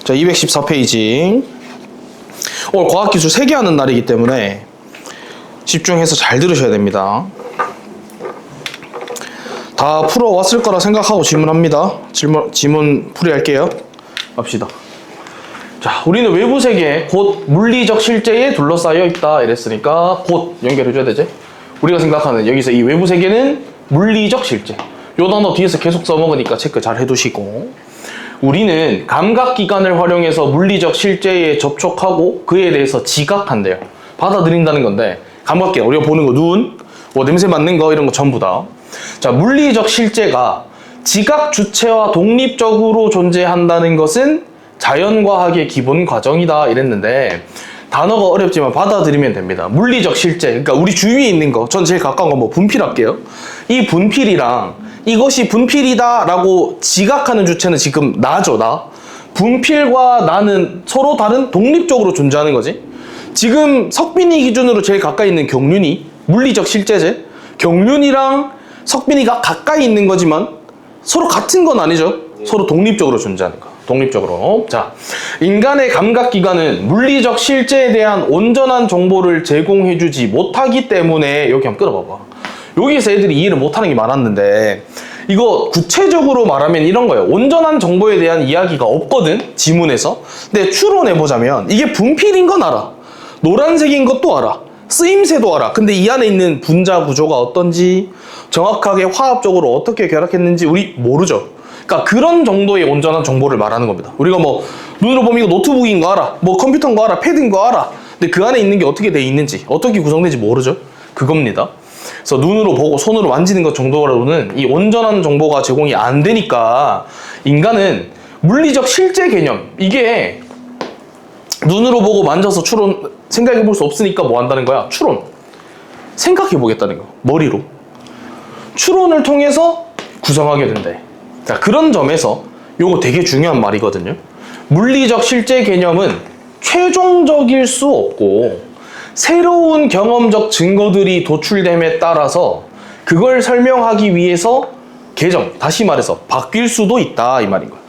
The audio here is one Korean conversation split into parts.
자, 214페이지. 오늘 과학기술 3개 하는 날이기 때문에 집중해서 잘 들으셔야 됩니다. 다 풀어왔을 거라 생각하고 질문합니다. 지문 풀이할게요. 갑시다. 자, 우리는 외부 세계 곧 물리적 실제에 둘러싸여 있다 이랬으니까 곧 연결해줘야 되지. 우리가 생각하는 여기서 이 외부 세계는 물리적 실제. 요 단어 뒤에서 계속 써먹으니까 체크 잘 해두시고, 우리는 감각기관을 활용해서 물리적 실제에 접촉하고 그에 대해서 지각한대요. 받아들인다는 건데, 감각기관 우리가 보는 거, 눈, 뭐 냄새 맡는 거 이런 거 전부 다. 자, 물리적 실제가 지각 주체와 독립적으로 존재한다는 것은 자연과학의 기본 과정이다 이랬는데, 단어가 어렵지만 받아들이면 됩니다. 물리적 실제, 그러니까 우리 주위에 있는 거, 전 제일 가까운 거 뭐 분필할게요. 이 분필이랑 이것이 분필이다 라고 지각하는 주체는 지금 나죠, 나. 분필과 나는 서로 다른 독립적으로 존재하는 거지. 지금 석빈이 기준으로 제일 가까이 있는 경륜이 물리적 실제제. 경륜이랑 석빈이가 가까이 있는 거지만 서로 같은 건 아니죠. 서로 독립적으로 존재하는 거. 독립적으로. 자, 인간의 감각기관은 물리적 실제에 대한 온전한 정보를 제공해주지 못하기 때문에, 여기 한번 끌어봐봐. 여기서 애들이 이해를 못하는 게 많았는데, 이거 구체적으로 말하면 이런 거예요. 온전한 정보에 대한 이야기가 없거든, 지문에서. 근데 추론해보자면 이게 분필인 건 알아. 노란색인 것도 알아. 쓰임새도 알아. 근데 이 안에 있는 분자 구조가 어떤지, 정확하게 화합적으로 어떻게 결합했는지 우리 모르죠. 그러니까 그런 정도의 온전한 정보를 말하는 겁니다. 우리가 뭐 눈으로 보면 이거 노트북인 거 알아, 뭐 컴퓨터인 거 알아, 패드인 거 알아. 근데 그 안에 있는 게 어떻게 돼 있는지, 어떻게 구성되는지 모르죠. 그겁니다. 그래서 눈으로 보고 손으로 만지는 것 정도로는 이 온전한 정보가 제공이 안 되니까, 인간은 물리적 실제 개념, 이게 눈으로 보고 만져서 추론 생각해 볼 수 없으니까 뭐 한다는 거야? 추론. 생각해 보겠다는 거. 머리로. 추론을 통해서 구성하게 된대. 자, 그런 점에서 요거 되게 중요한 말이거든요. 물리적 실제 개념은 최종적일 수 없고, 새로운 경험적 증거들이 도출됨에 따라서 그걸 설명하기 위해서 개정, 다시 말해서 바뀔 수도 있다 이 말인 거야.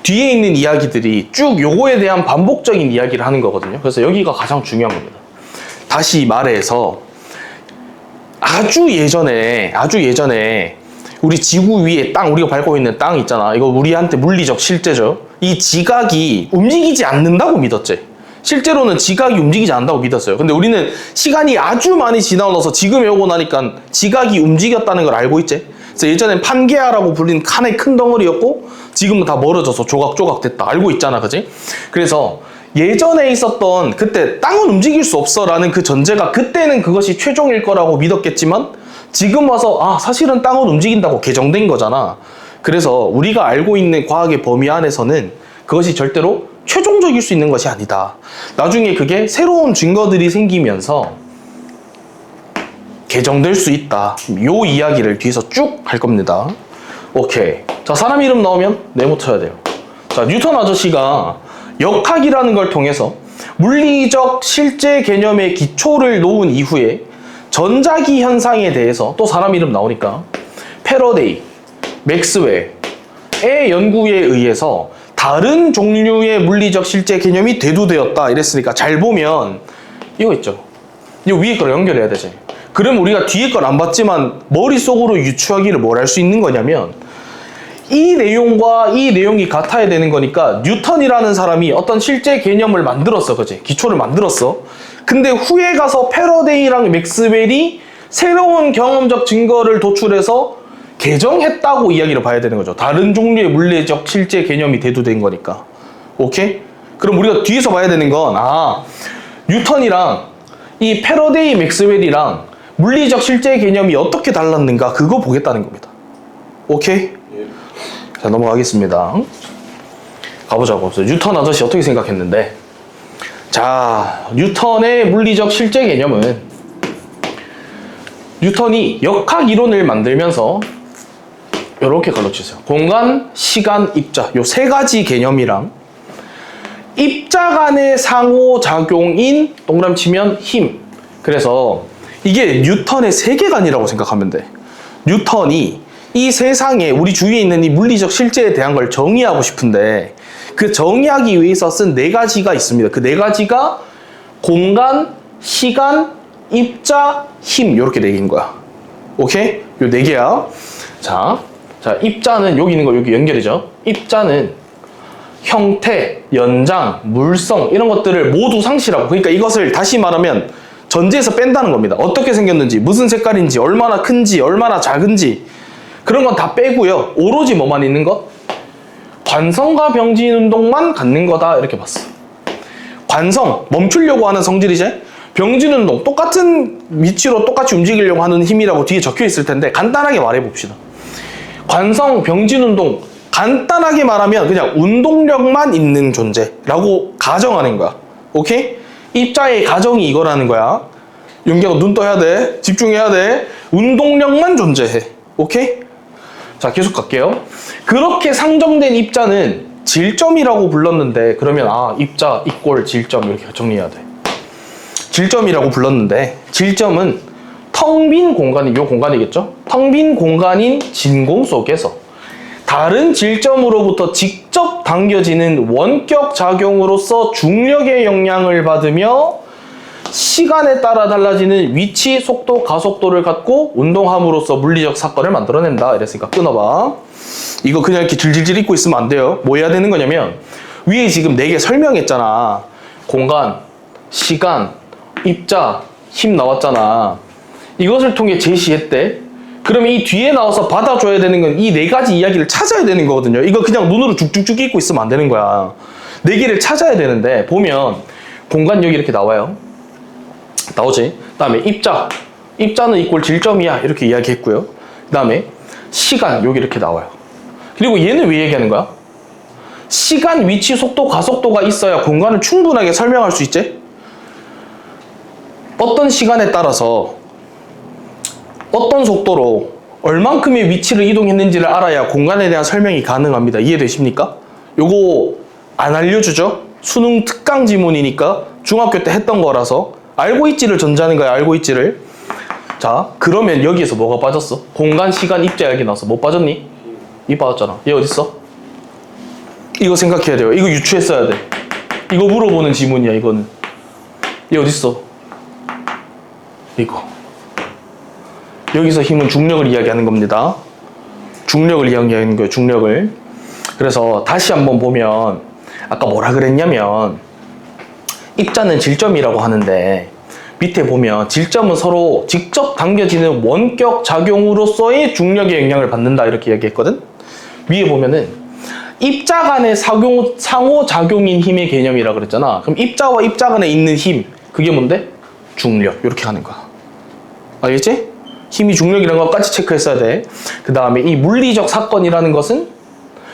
뒤에 있는 이야기들이 쭉 요거에 대한 반복적인 이야기를 하는 거거든요. 그래서 여기가 가장 중요한 겁니다. 다시 말해서 아주 예전에 우리 지구 위에 땅, 우리가 밟고 있는 땅 있잖아. 이거 우리한테 물리적 실제죠. 이 지각이 움직이지 않는다고 믿었지. 실제로는 지각이 움직이지 않는다고 믿었어요. 근데 우리는 시간이 아주 많이 지나고 나서 지금 오고 나니까 지각이 움직였다는 걸 알고 있지. 그래서 예전엔 판게아라고 불린 칸의 큰 덩어리였고, 지금은 다 멀어져서 조각조각 됐다. 알고 있잖아, 그지? 그래서 예전에 있었던, 그때 땅은 움직일 수 없어 라는 그 전제가, 그때는 그것이 최종일 거라고 믿었겠지만 지금 와서 사실은 땅은 움직인다고 개정된 거잖아. 그래서 우리가 알고 있는 과학의 범위 안에서는 그것이 절대로 최종적일 수 있는 것이 아니다. 나중에 그게 새로운 증거들이 생기면서 개정될 수 있다. 요 이야기를 뒤에서 쭉 할 겁니다. 오케이. 자, 사람 이름 나오면 네모 쳐야 돼요. 자, 뉴턴 아저씨가 역학이라는 걸 통해서 물리적 실제 개념의 기초를 놓은 이후에 전자기 현상에 대해서, 또 사람 이름 나오니까 패러데이, 맥스웰의 연구에 의해서 다른 종류의 물리적 실제 개념이 대두되었다 이랬으니까, 잘 보면 이거 있죠. 이 위에 거랑 연결해야 되지. 그럼 우리가 뒤에 걸 안 봤지만 머릿속으로 유추하기를 뭘 할 수 있는 거냐면, 이 내용과 이 내용이 같아야 되는 거니까 뉴턴이라는 사람이 어떤 실제 개념을 만들었어, 그치? 기초를 만들었어. 근데 후에 가서 패러데이랑 맥스웰이 새로운 경험적 증거를 도출해서 개정했다고 이야기를 봐야 되는 거죠. 다른 종류의 물리적 실제 개념이 대두된 거니까. 오케이? 그럼 우리가 뒤에서 봐야 되는 건, 뉴턴이랑 이 패러데이 맥스웰이랑 물리적 실제 개념이 어떻게 달랐는가, 그거 보겠다는 겁니다. 오케이? 자, 넘어가겠습니다. 가보자고. 뉴턴 아저씨 어떻게 생각했는데, 자, 뉴턴의 물리적 실제 개념은, 뉴턴이 역학 이론을 만들면서 이렇게 걸러주세요. 공간, 시간, 입자, 요 세 가지 개념이랑 입자 간의 상호작용인, 동그라미 치면 힘. 그래서 이게 뉴턴의 세계관이라고 생각하면 돼. 뉴턴이 이 세상에 우리 주위에 있는 이 물리적 실제에 대한 걸 정의하고 싶은데 그 정의하기 위해서 쓴 네 가지가 있습니다. 그 네 가지가 공간, 시간, 입자, 힘 이렇게 네 개인 거야. 오케이? 요 네 개야. 자, 입자는 여기 있는 거 여기 연결이죠. 입자는 형태, 연장, 물성 이런 것들을 모두 상실하고, 그러니까 이것을 다시 말하면 전제에서 뺀다는 겁니다. 어떻게 생겼는지, 무슨 색깔인지, 얼마나 큰지, 얼마나 작은지 그런 건 다 빼고요. 오로지 뭐만 있는 것? 관성과 병진 운동만 갖는 거다 이렇게 봤어. 관성, 멈추려고 하는 성질이지. 병진 운동, 똑같은 위치로 똑같이 움직이려고 하는 힘이라고 뒤에 적혀 있을 텐데 간단하게 말해 봅시다. 관성, 병진 운동 간단하게 말하면 그냥 운동력만 있는 존재라고 가정하는 거야. 오케이? 입자의 가정이 이거라는 거야. 윤기야 눈 떠야 돼. 집중해야 돼. 운동력만 존재해. 오케이? 자, 계속 갈게요. 그렇게 상정된 입자는 질점이라고 불렀는데, 그러면 입자 이꼴 질점 이렇게 정리해야 돼. 질점이라고 불렀는데, 질점은 텅 빈 공간이 요 공간이겠죠? 텅 빈 공간인 진공 속에서 다른 질점으로부터 직접 당겨지는 원격 작용으로서 중력의 영향을 받으며 시간에 따라 달라지는 위치, 속도, 가속도를 갖고 운동함으로써 물리적 사건을 만들어낸다. 이랬으니까 끊어봐. 이거 그냥 이렇게 질질질 읽고 있으면 안 돼요. 뭐 해야 되는 거냐면 위에 지금 4개 설명했잖아. 공간, 시간, 입자, 힘 나왔잖아. 이것을 통해 제시했대. 그러면 이 뒤에 나와서 받아줘야 되는 건 이 4가지 이야기를 찾아야 되는 거거든요. 이거 그냥 눈으로 쭉쭉쭉 읽고 있으면 안 되는 거야. 4개를 찾아야 되는데 보면 공간 여기 이렇게 나와요. 나오지? 그 다음에 입자는 이꼴 질점이야 이렇게 이야기했고요. 그 다음에 시간 여기 이렇게 나와요. 그리고 얘는 왜 얘기하는 거야? 시간, 위치, 속도, 가속도가 있어야 공간을 충분하게 설명할 수 있지? 어떤 시간에 따라서 어떤 속도로 얼만큼의 위치를 이동했는지를 알아야 공간에 대한 설명이 가능합니다. 이해되십니까? 요거 안 알려주죠? 수능 특강 지문이니까 중학교 때 했던 거라서 알고 있지를 전제하는 거야. 알고 있지를. 자, 그러면 여기에서 뭐가 빠졌어? 공간, 시간, 입자 이야기 나왔어. 뭐 빠졌니? 이 빠졌잖아. 얘 어딨어? 이거 생각해야 돼요. 이거 유추했어야 돼. 이거 물어보는 지문이야. 이거는. 얘 어딨어? 이거. 여기서 힘은 중력을 이야기하는 겁니다. 중력을 이야기하는 거예요. 중력을. 그래서 다시 한번 보면 아까 뭐라 그랬냐면 입자는 질점이라고 하는데 밑에 보면 질점은 서로 직접 당겨지는 원격 작용으로서의 중력의 영향을 받는다 이렇게 이야기했거든. 위에 보면은 입자 간의 상호작용인 힘의 개념이라 그랬잖아. 그럼 입자와 입자 간에 있는 힘 그게 뭔데? 중력. 이렇게 가는 거야. 알겠지? 힘이 중력이라는 것까지 체크했어야 돼. 그 다음에 이 물리적 사건이라는 것은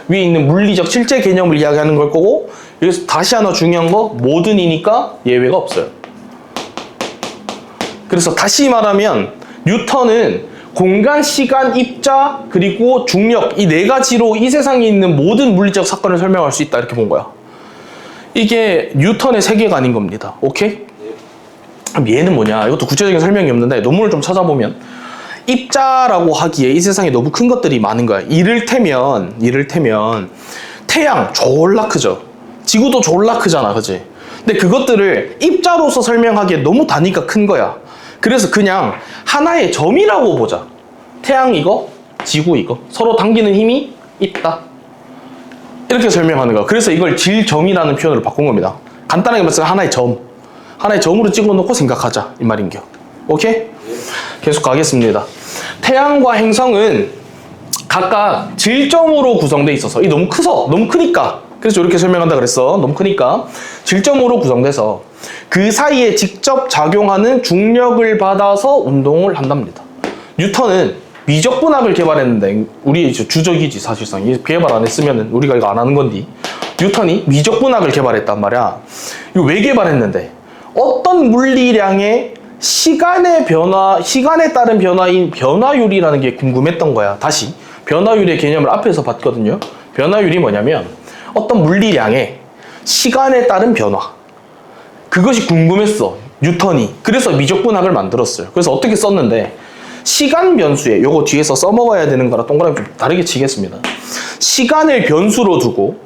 위에 있는 물리적 실제 개념을 이야기하는 걸 거고, 여기서 다시 하나 중요한 거 모든이니까 예외가 없어요. 그래서 다시 말하면 뉴턴은 공간, 시간, 입자, 그리고 중력 이 4가지로 이 세상에 있는 모든 물리적 사건을 설명할 수 있다 이렇게 본 거야. 이게 뉴턴의 세계관인 겁니다. 오케이? 그럼 얘는 뭐냐? 이것도 구체적인 설명이 없는데 논문을 좀 찾아보면 입자라고 하기에 이 세상에 너무 큰 것들이 많은 거야. 이를테면 태양 졸라 크죠. 지구도 졸라 크잖아, 그치? 근데 그것들을 입자로서 설명하기에 너무 단위가 큰 거야. 그래서 그냥 하나의 점이라고 보자. 태양 이거, 지구 이거 서로 당기는 힘이 있다. 이렇게 설명하는 거야. 그래서 이걸 질점이라는 표현으로 바꾼 겁니다. 간단하게 말해서 하나의 점으로 찍어놓고 생각하자 이 말인겨. 오케이? 계속 가겠습니다. 태양과 행성은 각각 질점으로 구성되어 있어서 이 너무 크니까 그래서 이렇게 설명한다 그랬어. 너무 크니까 질점으로 구성돼서 그 사이에 직접 작용하는 중력을 받아서 운동을 한답니다. 뉴턴은 미적분학을 개발했는데 우리 이제 주적이지 사실상. 이 개발 안 했으면 우리가 이거 안 하는 건데 뉴턴이 미적분학을 개발했단 말이야. 이거 왜 개발했는데 어떤 물리량의 시간의 변화, 시간에 따른 변화인 변화율이라는 게 궁금했던 거야. 다시 변화율의 개념을 앞에서 봤거든요. 변화율이 뭐냐면 어떤 물리량의 시간에 따른 변화, 그것이 궁금했어 뉴턴이. 그래서 미적분학을 만들었어요. 그래서 어떻게 썼는데 시간 변수에, 요거 뒤에서 써먹어야 되는 거라 동그라미 좀 다르게 치겠습니다. 시간을 변수로 두고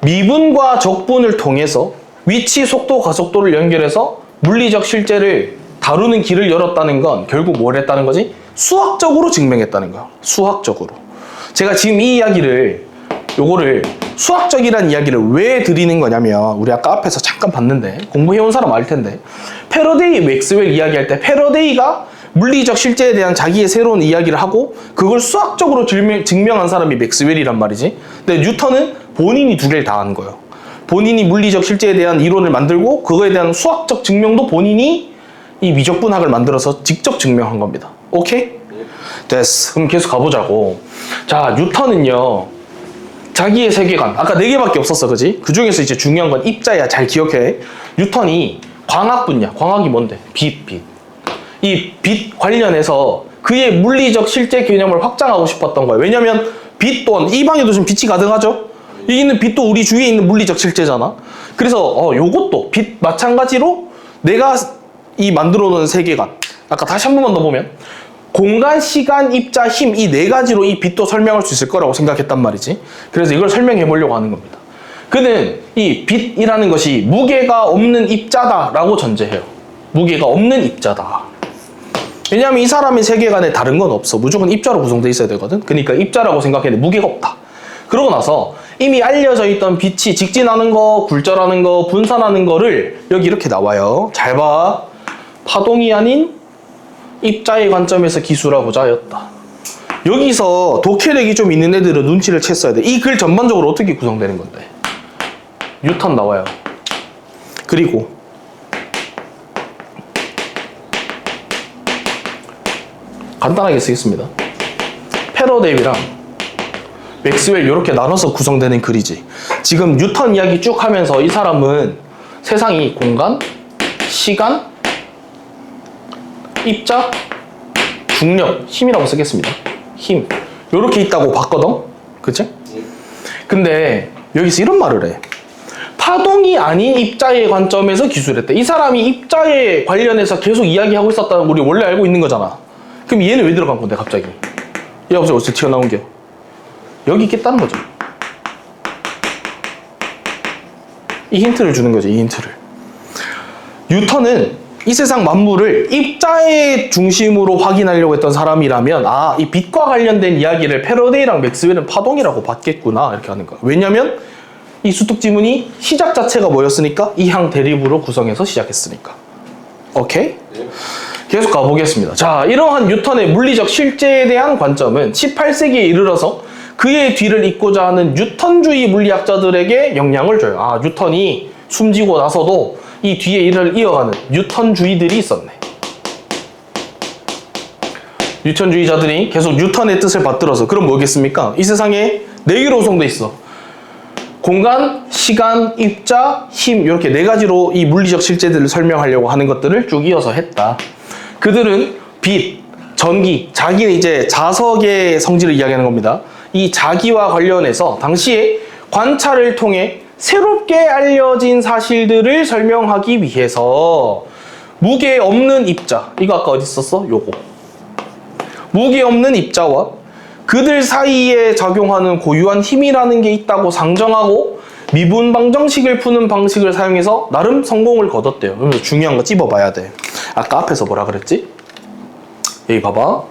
미분과 적분을 통해서 위치, 속도, 가속도를 연결해서 물리적 실제를 다루는 길을 열었다는 건 결국 뭘 했다는 거지? 수학적으로 증명했다는 거야. 수학적으로. 제가 지금 이 이야기를, 요거를 수학적이라는 이야기를 왜 드리는 거냐면, 우리 아까 앞에서 잠깐 봤는데, 공부해온 사람 알 텐데, 패러데이, 맥스웰 이야기할 때 패러데이가 물리적 실제에 대한 자기의 새로운 이야기를 하고 그걸 수학적으로 증명한 사람이 맥스웰이란 말이지. 근데 뉴턴은 본인이 두 개를 다 하는 거예요. 본인이 물리적 실제에 대한 이론을 만들고 그거에 대한 수학적 증명도 본인이 이 미적분학을 만들어서 직접 증명한 겁니다. 오케이? 됐어. 그럼 계속 가보자고. 자, 뉴턴은요, 자기의 세계관, 아까 4개밖에 없었어, 그지? 그 중에서 이제 중요한 건 입자야. 잘 기억해. 뉴턴이 광학 분야, 광학이 뭔데? 빛. 이 빛 관련해서 그의 물리적 실제 개념을 확장하고 싶었던 거예요. 왜냐면 빛 또한, 이 방에도 지금 빛이 가득하죠? 여기 있는 빛도 우리 주위에 있는 물리적 실제잖아. 그래서 요것도 빛 마찬가지로 내가 이 만들어 놓은 세계관, 아까 다시 한 번만 더 보면 공간, 시간, 입자, 힘, 이 4가지로 이 빛도 설명할 수 있을 거라고 생각했단 말이지. 그래서 이걸 설명해 보려고 하는 겁니다. 그는 이 빛이라는 것이 무게가 없는 입자다라고 전제해요. 무게가 없는 입자다. 왜냐하면 이 사람의 세계관에 다른 건 없어. 무조건 입자로 구성되어 있어야 되거든. 그러니까 입자라고 생각했는데 무게가 없다. 그러고 나서 이미 알려져 있던 빛이 직진하는 거, 굴절하는 거, 분산하는 거를 여기 이렇게 나와요. 잘 봐. 파동이 아닌 입자의 관점에서 기술하고자 하였다. 여기서 독해력이 좀 있는 애들은 눈치를 챘어야 돼. 이 글 전반적으로 어떻게 구성되는 건데? 뉴턴 나와요. 그리고 간단하게 쓰겠습니다. 패러데이랑 맥스웰 이렇게 나눠서 구성되는 글이지. 지금 뉴턴 이야기 쭉 하면서 이 사람은 세상이 공간, 시간, 입자, 중력, 힘이라고 쓰겠습니다. 힘. 요렇게 있다고 봤거든? 그치? 근데 여기서 이런 말을 해. 파동이 아닌 입자의 관점에서 기술했대. 이 사람이 입자에 관련해서 계속 이야기하고 있었다는 거 우리 원래 알고 있는 거잖아. 그럼 얘는 왜 들어간 건데 갑자기? 얘가 갑자기 어디서 튀어나온 게? 여기 있겠다는 거죠. 이 힌트를 주는 거죠. 이 힌트를. 뉴턴은 이 세상 만물을 입자의 중심으로 확인하려고 했던 사람이라면 이 빛과 관련된 이야기를 패러데이랑 맥스웰은 파동이라고 봤겠구나 이렇게 하는 거야. 왜냐면 이 수특 지문이 시작 자체가 뭐였으니까 이항 대립으로 구성해서 시작했으니까. 오케이? 계속 가보겠습니다. 자, 이러한 뉴턴의 물리적 실제에 대한 관점은 18세기에 이르러서 그의 뒤를 잇고자 하는 뉴턴주의 물리학자들에게 영향을 줘요. 뉴턴이 숨지고 나서도 이 뒤에 일을 이어가는 뉴턴주의들이 있었네. 뉴턴주의자들이 계속 뉴턴의 뜻을 받들어서, 그럼 뭐겠습니까? 이 세상에 4개로 구성돼 있어. 공간, 시간, 입자, 힘, 이렇게 4가지로 이 물리적 실제들을 설명하려고 하는 것들을 쭉 이어서 했다. 그들은 빛, 전기, 자기는 이제 자석의 성질을 이야기하는 겁니다. 이 자기와 관련해서 당시에 관찰을 통해 새롭게 알려진 사실들을 설명하기 위해서 무게 없는 입자, 이거 아까 어디 있었어? 요거. 무게 없는 입자와 그들 사이에 작용하는 고유한 힘이라는 게 있다고 상정하고 미분 방정식을 푸는 방식을 사용해서 나름 성공을 거뒀대요. 그래서 중요한 거 찝어봐야 돼. 아까 앞에서 뭐라 그랬지? 여기 봐봐.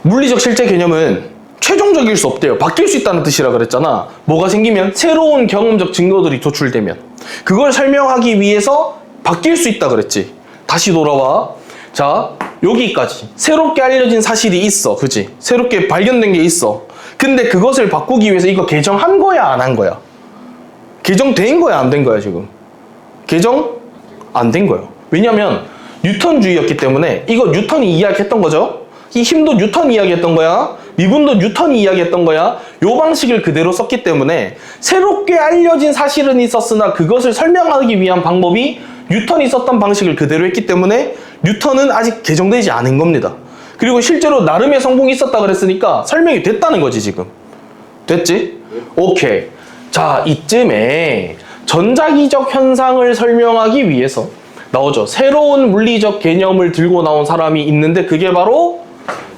물리적 실제 개념은 최종적일 수 없대요. 바뀔 수 있다는 뜻이라 그랬잖아. 뭐가 생기면, 새로운 경험적 증거들이 도출되면, 그걸 설명하기 위해서 바뀔 수 있다 그랬지. 다시 돌아와. 자, 여기까지 새롭게 알려진 사실이 있어. 그치? 새롭게 발견된 게 있어. 근데 그것을 바꾸기 위해서 이거 개정한 거야, 안 한 거야? 개정된 거야, 안 된 거야, 지금? 개정 안 된 거예요. 왜냐면 뉴턴주의였기 때문에 이거 뉴턴이 이야기했던 거죠. 이 힘도 뉴턴이 이야기했던 거야. 미분도 뉴턴이 이야기했던 거야. 요 방식을 그대로 썼기 때문에 새롭게 알려진 사실은 있었으나 그것을 설명하기 위한 방법이 뉴턴이 썼던 방식을 그대로 했기 때문에 뉴턴은 아직 개정되지 않은 겁니다. 그리고 실제로 나름의 성공이 있었다 그랬으니까 설명이 됐다는 거지 지금. 됐지? 오케이. 자, 이쯤에 전자기적 현상을 설명하기 위해서 나오죠. 새로운 물리적 개념을 들고 나온 사람이 있는데 그게 바로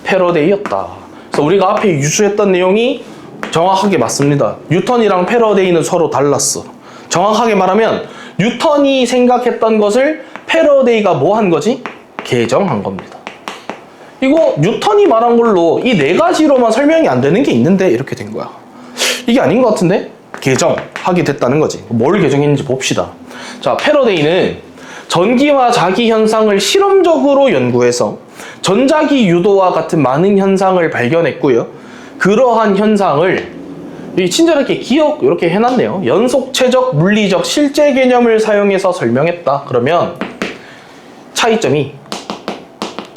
패러데이였다. 그래서 우리가 앞에 유추했던 내용이 정확하게 맞습니다. 뉴턴이랑 패러데이는 서로 달랐어. 정확하게 말하면 뉴턴이 생각했던 것을 패러데이가 뭐 한 거지? 개정한 겁니다. 이거 뉴턴이 말한 걸로 이 네 가지로만 설명이 안 되는 게 있는데 이렇게 된 거야. 이게 아닌 것 같은데? 개정하게 됐다는 거지. 뭘 개정했는지 봅시다. 자, 패러데이는 전기와 자기 현상을 실험적으로 연구해서 전자기 유도와 같은 많은 현상을 발견했고요. 그러한 현상을 친절하게 기억 이렇게 해놨네요. 연속체적 물리적 실제 개념을 사용해서 설명했다. 그러면 차이점이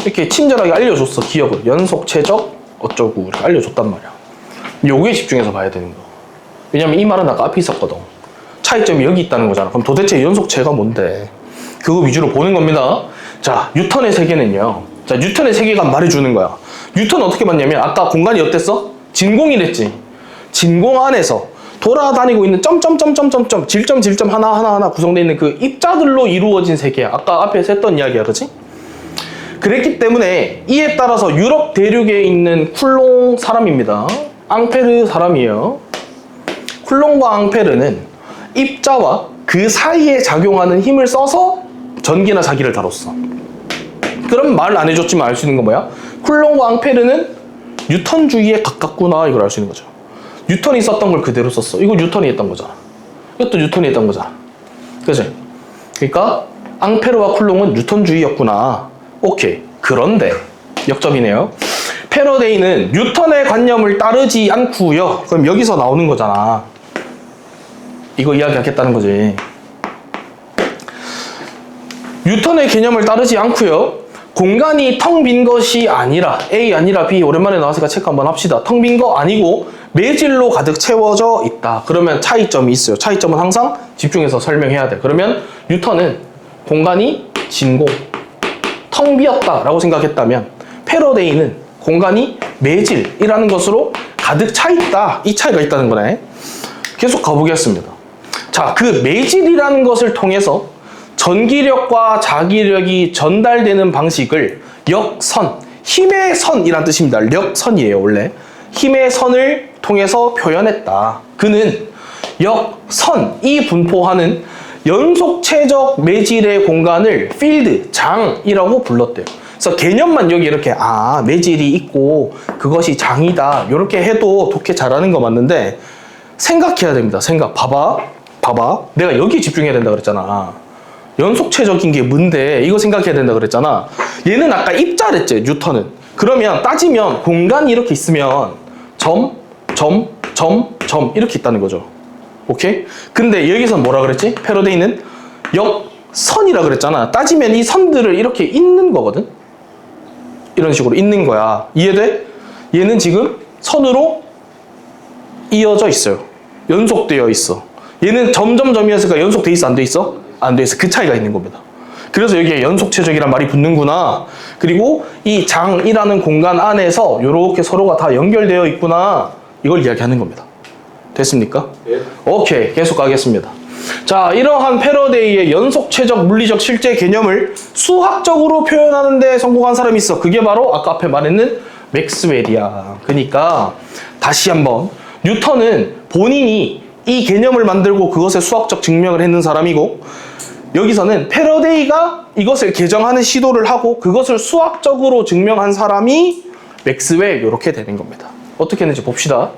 이렇게 친절하게 알려줬어. 기억을. 연속체적 어쩌고 이렇게 알려줬단 말이야. 요거에 집중해서 봐야 되는 거. 왜냐면 이 말은 아까 앞에 있었거든. 차이점이 여기 있다는 거잖아. 그럼 도대체 연속체가 뭔데? 그거 위주로 보는 겁니다. 자, 뉴턴의 세계는요. 자, 뉴턴의 세계가 말해주는 거야. 뉴턴은 어떻게 봤냐면 아까 공간이 어땠어? 진공이랬지. 진공 안에서 돌아다니고 있는 점점점점점점 질점 하나하나 구성되어 있는 그 입자들로 이루어진 세계야. 아까 앞에서 했던 이야기야. 그치? 그랬기 때문에 이에 따라서 유럽 대륙에 있는 쿨롱 사람입니다. 앙페르 사람이에요. 쿨롱과 앙페르는 입자와 그 사이에 작용하는 힘을 써서 전기나 자기를 다뤘어. 그럼 말 안 해줬지만 알 수 있는 건 뭐야? 쿨롱과 앙페르는 뉴턴주의에 가깝구나 이걸 알 수 있는 거죠. 뉴턴이 썼던 걸 그대로 썼어. 이거 뉴턴이 했던 거잖아. 이것도 뉴턴이 했던 거잖아. 그치? 그러니까 앙페르와 쿨롱은 뉴턴주의였구나. 오케이. 그런데 역점이네요. 패러데이는 뉴턴의 관념을 따르지 않고요. 그럼 여기서 나오는 거잖아. 이거 이야기하겠다는 거지. 뉴턴의 개념을 따르지 않고요. 공간이 텅 빈 것이 아니라 A 아니라 B 오랜만에 나왔으니까 체크 한번 합시다. 텅 빈 거 아니고 매질로 가득 채워져 있다. 그러면 차이점이 있어요. 차이점은 항상 집중해서 설명해야 돼. 그러면 뉴턴은 공간이 진공, 텅 비었다라고 생각했다면 패러데이는 공간이 매질이라는 것으로 가득 차 있다. 이 차이가 있다는 거네. 계속 가보겠습니다. 자, 그 매질이라는 것을 통해서 전기력과 자기력이 전달되는 방식을 역선, 힘의 선이란 뜻입니다. 역선이에요, 원래. 힘의 선을 통해서 표현했다. 그는 역선이 분포하는 연속체적 매질의 공간을 필드, 장이라고 불렀대요. 그래서 개념만 여기 이렇게 매질이 있고 그것이 장이다 이렇게 해도 독해 잘하는 거 맞는데 생각해야 됩니다. 봐봐. 내가 여기 집중해야 된다 그랬잖아. 연속체적인 게 뭔데 이거 생각해야 된다 그랬잖아. 얘는 아까 입자랬지, 뉴턴은. 그러면 따지면 공간이 이렇게 있으면 점 이렇게 있다는 거죠. 오케이? 근데 여기서 뭐라 그랬지? 패러데이는 역선이라 그랬잖아. 따지면 이 선들을 이렇게 잇는 거거든. 이런 식으로 잇는 거야. 이해돼? 얘는 지금 선으로 이어져 있어요. 연속되어 있어. 얘는 점이었으니까 연속돼 있어? 안 돼 있어? 안 돼 있어. 그 차이가 있는 겁니다. 그래서 여기에 연속체적이란 말이 붙는구나. 그리고 이 장이라는 공간 안에서 이렇게 서로가 다 연결되어 있구나. 이걸 이야기하는 겁니다. 됐습니까? 네. 오케이. 계속 가겠습니다. 자, 이러한 패러데이의 연속체적 물리적 실제 개념을 수학적으로 표현하는 데 성공한 사람이 있어. 그게 바로 아까 앞에 말했는 맥스웰이야. 그러니까 다시 한번 뉴턴은 본인이 이 개념을 만들고 그것의 수학적 증명을 했는 사람이고, 여기서는 패러데이가 이것을 개정하는 시도를 하고 그것을 수학적으로 증명한 사람이 맥스웰 이렇게 되는 겁니다. 어떻게 했는지 봅시다.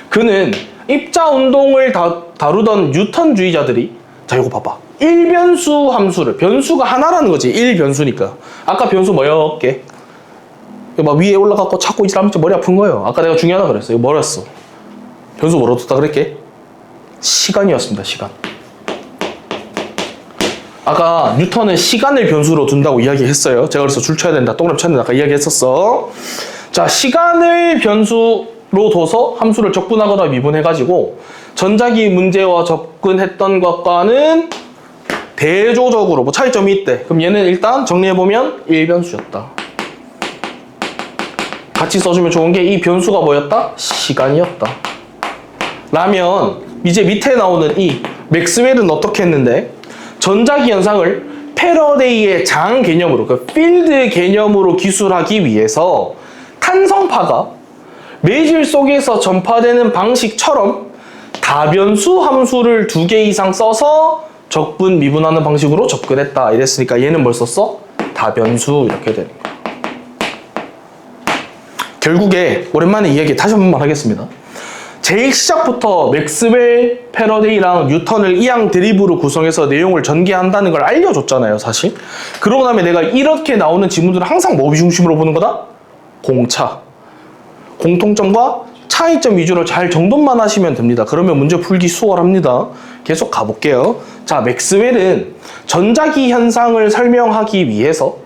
그는 입자 운동을 다루던 뉴턴주의자들이, 자 이거 봐봐, 1변수 함수를, 변수가 하나라는 거지. 1변수니까 아까 변수 뭐였게? 막 위에 올라가고 찾고 있으면 머리 아픈 거예요. 아까 내가 중요하다 그랬어. 이거 뭐랬어? 변수 뭐로 뒀다 그랬게? 시간이었습니다. 시간. 아까 뉴턴은 시간을 변수로 둔다고 이야기했어요. 제가 그래서 줄 쳐야 된다, 동그라미 쳐야 된다 아까 이야기했었어. 자, 시간을 변수로 둬서 함수를 적분하거나 미분해가지고 전자기 문제와 접근했던 것과는 대조적으로 뭐 차이점이 있대. 그럼 얘는 일단 정리해보면 1변수였다. 같이 써주면 좋은 게 이 변수가 뭐였다? 시간이었다. 라면 이제 밑에 나오는 이 맥스웰은 어떻게 했는데, 전자기 현상을 패러데이의 장 개념으로, 그 필드 개념으로 기술하기 위해서 탄성파가 매질 속에서 전파되는 방식처럼 다변수 함수를 2개 이상 써서 적분 미분하는 방식으로 접근했다 이랬으니까 얘는 뭘 썼어? 다변수 이렇게 되는 거야. 결국에 오랜만에 이야기 다시 한 번만 하겠습니다. 제일 시작부터 맥스웰, 패러데이랑 뉴턴을 이항 대립으로 구성해서 내용을 전개한다는 걸 알려줬잖아요, 사실. 그러고 나면 내가 이렇게 나오는 지문들은 항상 뭐 중심으로 보는 거다? 공차. 공통점과 차이점 위주로 잘 정돈만 하시면 됩니다. 그러면 문제 풀기 수월합니다. 계속 가볼게요. 자, 맥스웰은 전자기 현상을 설명하기 위해서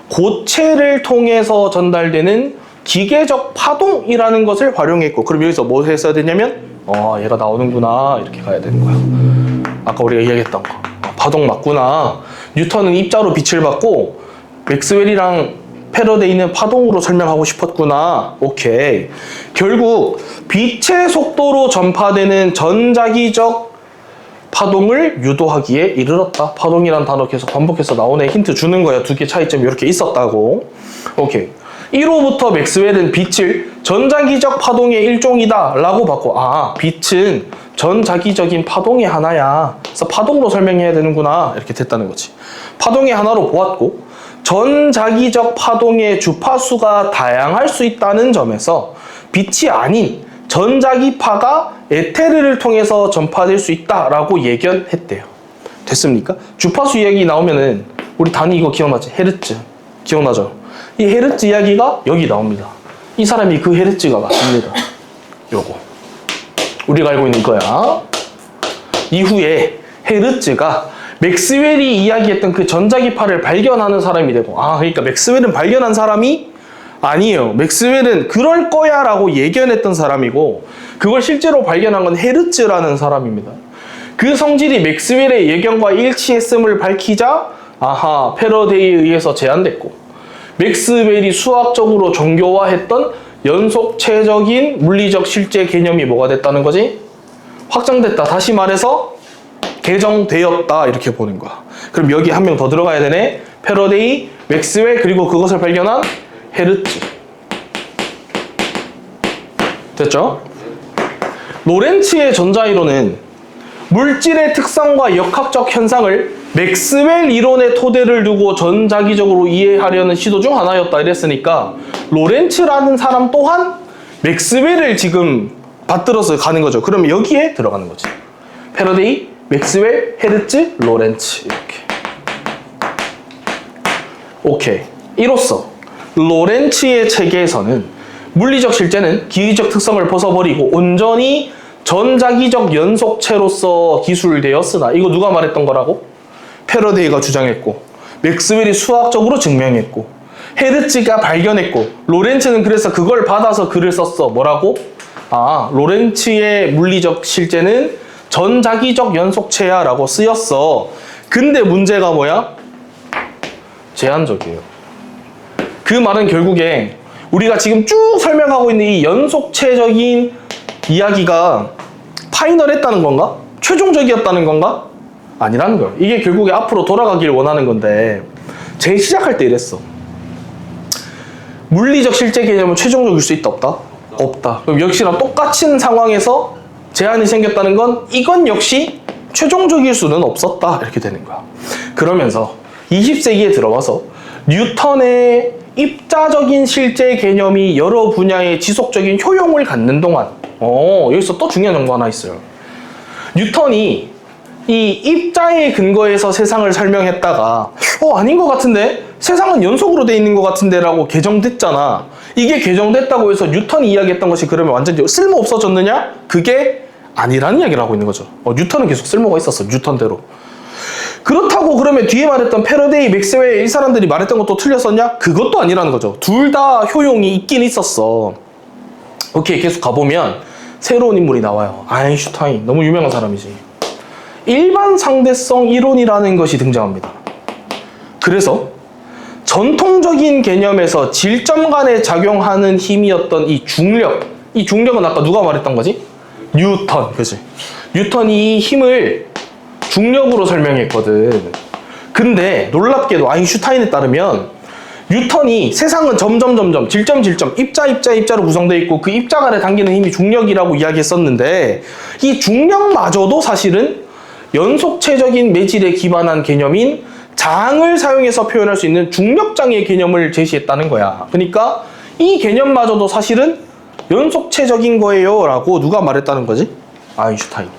고체를 통해서 전달되는 기계적 파동이라는 것을 활용했고, 그럼 여기서 뭐 했어야 되냐면 얘가 나오는구나 이렇게 가야 되는 거야. 아까 우리가 이야기했던 거. 파동 맞구나. 뉴턴은 입자로 빛을 받고 맥스웰이랑 패러데이는 파동으로 설명하고 싶었구나. 오케이. 결국 빛의 속도로 전파되는 전자기적 파동을 유도하기에 이르렀다. 파동이란 단어 계속 반복해서 나오네. 힌트 주는 거야. 2개 차이점이 이렇게 있었다고. 오케이. 이로부터 맥스웰은 빛을 전자기적 파동의 일종이다 라고 봤고, 빛은 전자기적인 파동의 하나야. 그래서 파동으로 설명해야 되는구나 이렇게 됐다는 거지. 파동의 하나로 보았고, 전자기적 파동의 주파수가 다양할 수 있다는 점에서 빛이 아닌 전자기파가 에테르를 통해서 전파될 수 있다라고 예견했대요. 됐습니까? 주파수 이야기 나오면은 우리 단위 이거 기억나지? 헤르츠. 기억나죠? 이 헤르츠 이야기가 여기 나옵니다. 이 사람이 그 헤르츠가 맞습니다. 요거. 우리가 알고 있는 거야. 이후에 헤르츠가 맥스웰이 이야기했던 그 전자기파를 발견하는 사람이 되고, 그러니까 맥스웰은 발견한 사람이 아니에요. 맥스웰은 그럴 거야 라고 예견했던 사람이고, 그걸 실제로 발견한 건 헤르츠라는 사람입니다. 그 성질이 맥스웰의 예견과 일치했음을 밝히자 패러데이에 의해서 제안됐고, 맥스웰이 수학적으로 정교화했던 연속체적인 물리적 실제 개념이 뭐가 됐다는 거지? 확장됐다. 다시 말해서 개정되었다 이렇게 보는 거야. 그럼 여기 한 명 더 들어가야 되네. 패러데이, 맥스웰, 그리고 그것을 발견한 헤르츠. 됐죠? 로렌츠의 전자이론은 물질의 특성과 역학적 현상을 맥스웰 이론의 토대를 두고 전자기적으로 이해하려는 시도 중 하나였다 이랬으니까, 로렌츠라는 사람 또한 맥스웰을 지금 받들어서 가는 거죠. 그러면 여기에 들어가는 거지. 패러데이, 맥스웰, 헤르츠, 로렌츠 이렇게. 오케이. 이로써 로렌츠의 체계에서는 물리적 실제는 기계적 특성을 벗어버리고 온전히 전자기적 연속체로서 기술되었으나, 이거 누가 말했던 거라고? 패러데이가 주장했고, 맥스웰이 수학적으로 증명했고, 헤르츠가 발견했고, 로렌츠는 그래서 그걸 받아서 글을 썼어. 뭐라고? 로렌츠의 물리적 실제는 전자기적 연속체야 라고 쓰였어. 근데 문제가 뭐야? 제한적이에요. 그 말은 결국에 우리가 지금 쭉 설명하고 있는 이 연속체적인 이야기가 파이널했다는 건가? 최종적이었다는 건가? 아니라는 거예요. 이게 결국에 앞으로 돌아가길 원하는 건데, 제일 시작할 때 이랬어. 물리적 실제 개념은 최종적일 수 있다 없다? 없다. 그럼 역시나 똑같은 상황에서 제한이 생겼다는 건 이건 역시 최종적일 수는 없었다 이렇게 되는 거야. 그러면서 20세기에 들어와서 뉴턴의 입자적인 실제 개념이 여러 분야의 지속적인 효용을 갖는 동안 여기서 또 중요한 정보 하나 있어요. 뉴턴이 이 입자의 근거에서 세상을 설명했다가 아닌 것 같은데? 세상은 연속으로 돼 있는 것 같은데? 라고 개정됐잖아. 이게 개정됐다고 해서 뉴턴이 이야기했던 것이 그러면 완전히 쓸모 없어졌느냐? 그게 아니라는 이야기를 하고 있는 거죠. 뉴턴은 계속 쓸모가 있었어. 뉴턴대로. 그렇다고 그러면 뒤에 말했던 패러데이, 맥스웰 이 사람들이 말했던 것도 틀렸었냐? 그것도 아니라는 거죠. 둘 다 효용이 있긴 있었어. 오케이, 계속 가보면 새로운 인물이 나와요. 아인슈타인. 너무 유명한 사람이지. 일반 상대성 이론이라는 것이 등장합니다. 그래서 전통적인 개념에서 질점 간에 작용하는 힘이었던 이 중력, 이 중력은 아까 누가 말했던 거지? 뉴턴, 그치? 뉴턴이 이 힘을 중력으로 설명했거든. 근데 놀랍게도 아인슈타인에 따르면 뉴턴이 세상은 점점 질점 입자로 구성되어 있고 그 입자 간에 당기는 힘이 중력이라고 이야기했었는데 이 중력마저도 사실은 연속체적인 매질에 기반한 개념인 장을 사용해서 표현할 수 있는 중력장의 개념을 제시했다는 거야. 그러니까 이 개념마저도 사실은 연속체적인 거예요 라고 누가 말했다는 거지? 아인슈타인.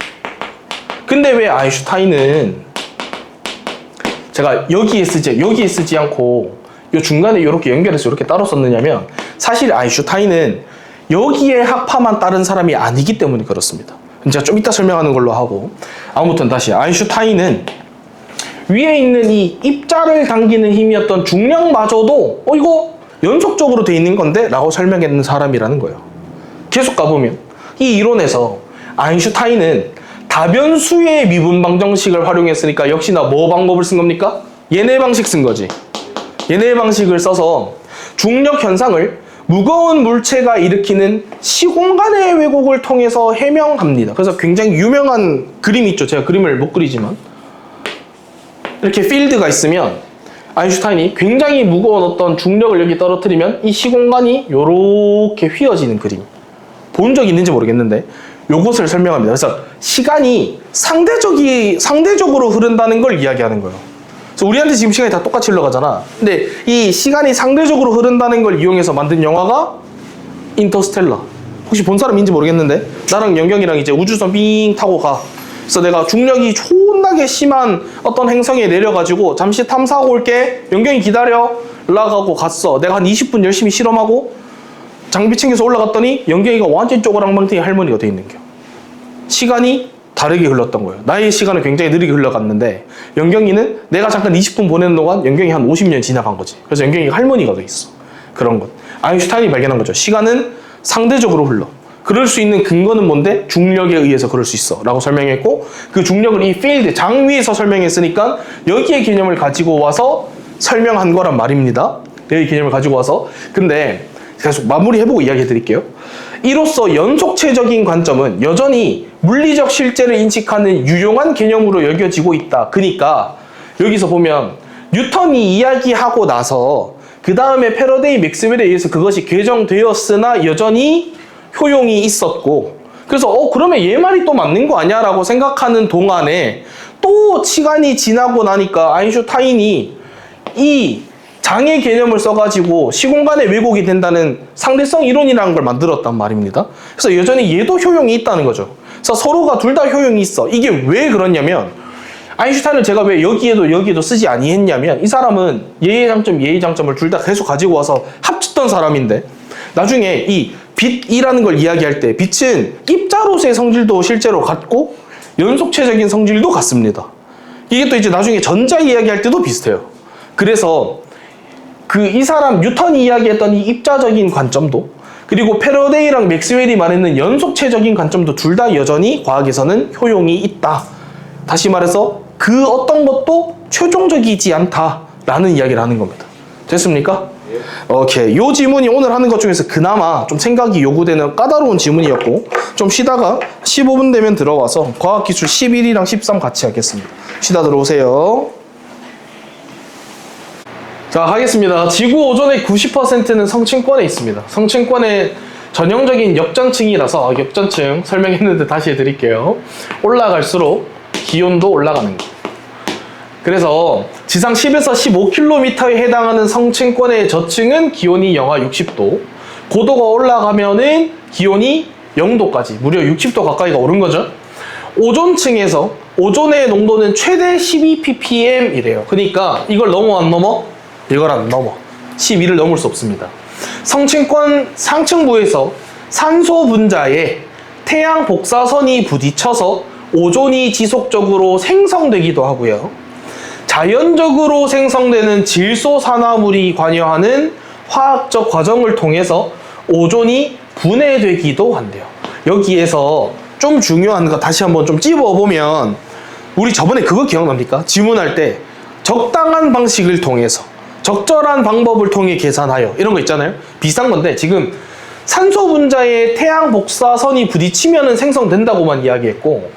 근데 왜 아인슈타인은 제가 여기에 쓰지 않고 요 중간에 이렇게 연결해서 이렇게 따로 썼느냐면 사실 아인슈타인은 여기에 학파만 따른 사람이 아니기 때문에 그렇습니다. 제가 좀 이따 설명하는 걸로 하고 아무튼 다시 아인슈타인은 위에 있는 이 입자를 당기는 힘이었던 중력마저도 이거 연속적으로 돼 있는 건데 라고 설명했는 사람이라는 거예요. 계속 가보면 이 이론에서 아인슈타인은 다변수의 미분 방정식을 활용했으니까 역시나 뭐 방법을 쓴 겁니까? 얘네 방식 쓴 거지. 얘네 방식을 써서 중력 현상을 무거운 물체가 일으키는 시공간의 왜곡을 통해서 해명합니다. 그래서 굉장히 유명한 그림이 있죠. 제가 그림을 못 그리지만 이렇게 필드가 있으면 아인슈타인이 굉장히 무거운 어떤 중력을 여기 떨어뜨리면 이 시공간이 이렇게 휘어지는 그림 본 적 있는지 모르겠는데 요것을 설명합니다. 그래서 시간이 상대적으로 흐른다는 걸 이야기하는 거예요. 그래서 우리한테 지금 시간이 다 똑같이 흘러가잖아. 근데 이 시간이 상대적으로 흐른다는 걸 이용해서 만든 영화가 인터스텔라. 혹시 본 사람인지 모르겠는데 나랑 영경이랑 이제 우주선 빙 타고 가. 그래서 내가 중력이 존나게 심한 어떤 행성에 내려가지고 잠시 탐사하고 올게. 영경이 기다려. 올라가고 갔어. 내가 한 20분 열심히 실험하고 장비 챙겨서 올라갔더니 영경이가 완전 쪼그랑망탱이 할머니가 돼 있는 겨. 시간이 다르게 흘렀던 거예요. 나의 시간은 굉장히 느리게 흘러갔는데 영경이는 내가 잠깐 20분 보내는 동안 영경이 한 50년 지나간 거지. 그래서 영경이가 할머니가 돼 있어. 그런 것. 아인슈타인이 발견한 거죠. 시간은 상대적으로 흘러. 그럴 수 있는 근거는 뭔데? 중력에 의해서 그럴 수 있어 라고 설명했고 그 중력을 이 필드, 장 위에서 설명했으니까 여기에 개념을 가지고 와서 설명한 거란 말입니다. 여기 개념을 가지고 와서. 근데 계속 마무리해보고 이야기해드릴게요. 이로써 연속체적인 관점은 여전히 물리적 실제를 인식하는 유용한 개념으로 여겨지고 있다. 그러니까 여기서 보면 뉴턴이 이야기하고 나서 그 다음에 패러데이 맥스웰에 의해서 그것이 개정되었으나 여전히 효용이 있었고 그래서 그러면 얘 말이 또 맞는 거 아니야? 라고 생각하는 동안에 또 시간이 지나고 나니까 아인슈타인이 이 장의 개념을 써가지고 시공간의 왜곡이 된다는 상대성 이론이라는 걸 만들었단 말입니다. 그래서 여전히 얘도 효용이 있다는 거죠. 그래서 서로가 둘 다 효용이 있어. 이게 왜 그러냐면 아인슈타인을 제가 왜 여기에도 쓰지 아니했냐면 이 사람은 얘의 장점을 둘 다 계속 가지고 와서 합쳤던 사람인데 나중에 이 빛이라는 걸 이야기할 때 빛은 입자로서의 성질도 실제로 같고 연속체적인 성질도 같습니다. 이게 또 이제 나중에 전자 이야기할 때도 비슷해요. 그래서 이 사람 뉴턴이 이야기했던 이 입자적인 관점도 그리고 패러데이랑 맥스웰이 말했는 연속체적인 관점도 둘 다 여전히 과학에서는 효용이 있다. 다시 말해서 그 어떤 것도 최종적이지 않다라는 이야기를 하는 겁니다. 됐습니까? 예. 오케이. 요 지문이 오늘 하는 것 중에서 그나마 좀 생각이 요구되는 까다로운 지문이었고 좀 쉬다가 15분 되면 들어와서 과학기술 11이랑 13 같이 하겠습니다. 쉬다 들어오세요. 자, 하겠습니다. 지구 오존의 90%는 성층권에 있습니다. 성층권의 전형적인 역전층이라서 역전층 설명했는데 다시 해드릴게요. 올라갈수록 기온도 올라가는 거예요. 그래서 지상 10에서 15km에 해당하는 성층권의 저층은 기온이 영하 60도, 고도가 올라가면은 기온이 0도까지 무려 60도 가까이가 오른 거죠. 오존층에서 오존의 농도는 최대 12ppm이래요. 그러니까 이걸 넘어 안 넘어? 이걸 안 넘어. 12를 넘을 수 없습니다. 성층권 상층부에서 산소 분자에 태양 복사선이 부딪혀서 오존이 지속적으로 생성되기도 하고요. 자연적으로 생성되는 질소산화물이 관여하는 화학적 과정을 통해서 오존이 분해되기도 한대요. 여기에서 좀 중요한 거 다시 한번 좀 찝어보면 우리 저번에 그거 기억납니까? 지문할 때 적당한 방식을 통해서 적절한 방법을 통해 계산하여 이런 거 있잖아요. 비슷한 건데 지금 산소 분자에 태양 복사선이 부딪히면 생성된다고만 이야기했고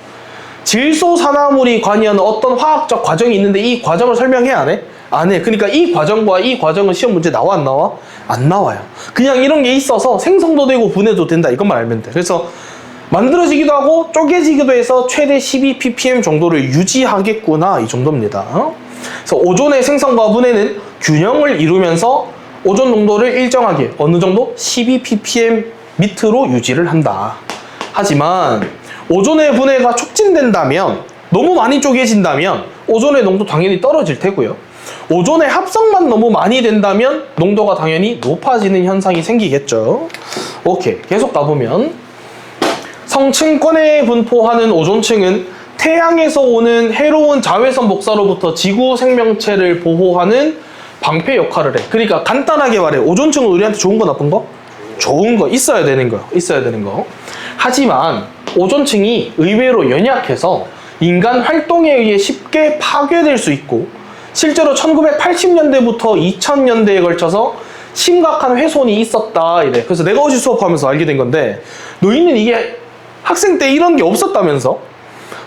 질소 산화물이 관여하는 어떤 화학적 과정이 있는데 이 과정을 설명해야 하네? 안 해. 그러니까 이 과정과 이 과정은 시험 문제 나와 안 나와? 안 나와요. 그냥 이런 게 있어서 생성도 되고 분해도 된다 이것만 알면 돼. 그래서 만들어지기도 하고 쪼개지기도 해서 최대 12ppm 정도를 유지하겠구나 이 정도입니다. 그래서 오존의 생성과 분해는 균형을 이루면서 오존 농도를 일정하게 어느 정도 12ppm 밑으로 유지를 한다. 하지만 오존의 분해가 촉진된다면 너무 많이 쪼개진다면 오존의 농도 당연히 떨어질 테고요. 오존의 합성만 너무 많이 된다면 농도가 당연히 높아지는 현상이 생기겠죠. 오케이, 계속 가보면 성층권에 분포하는 오존층은 태양에서 오는 해로운 자외선 복사로부터 지구 생명체를 보호하는 방패 역할을 해. 그러니까 간단하게 말해, 오존층은 우리한테 좋은 거 나쁜 거? 좋은 거, 있어야 되는 거, 있어야 되는 거. 하지만 오존층이 의외로 연약해서 인간 활동에 의해 쉽게 파괴될 수 있고 실제로 1980년대부터 2000년대에 걸쳐서 심각한 훼손이 있었다 이래. 그래서 내가 어제 수업하면서 알게 된 건데, 너희는 이게 학생 때 이런 게 없었다면서?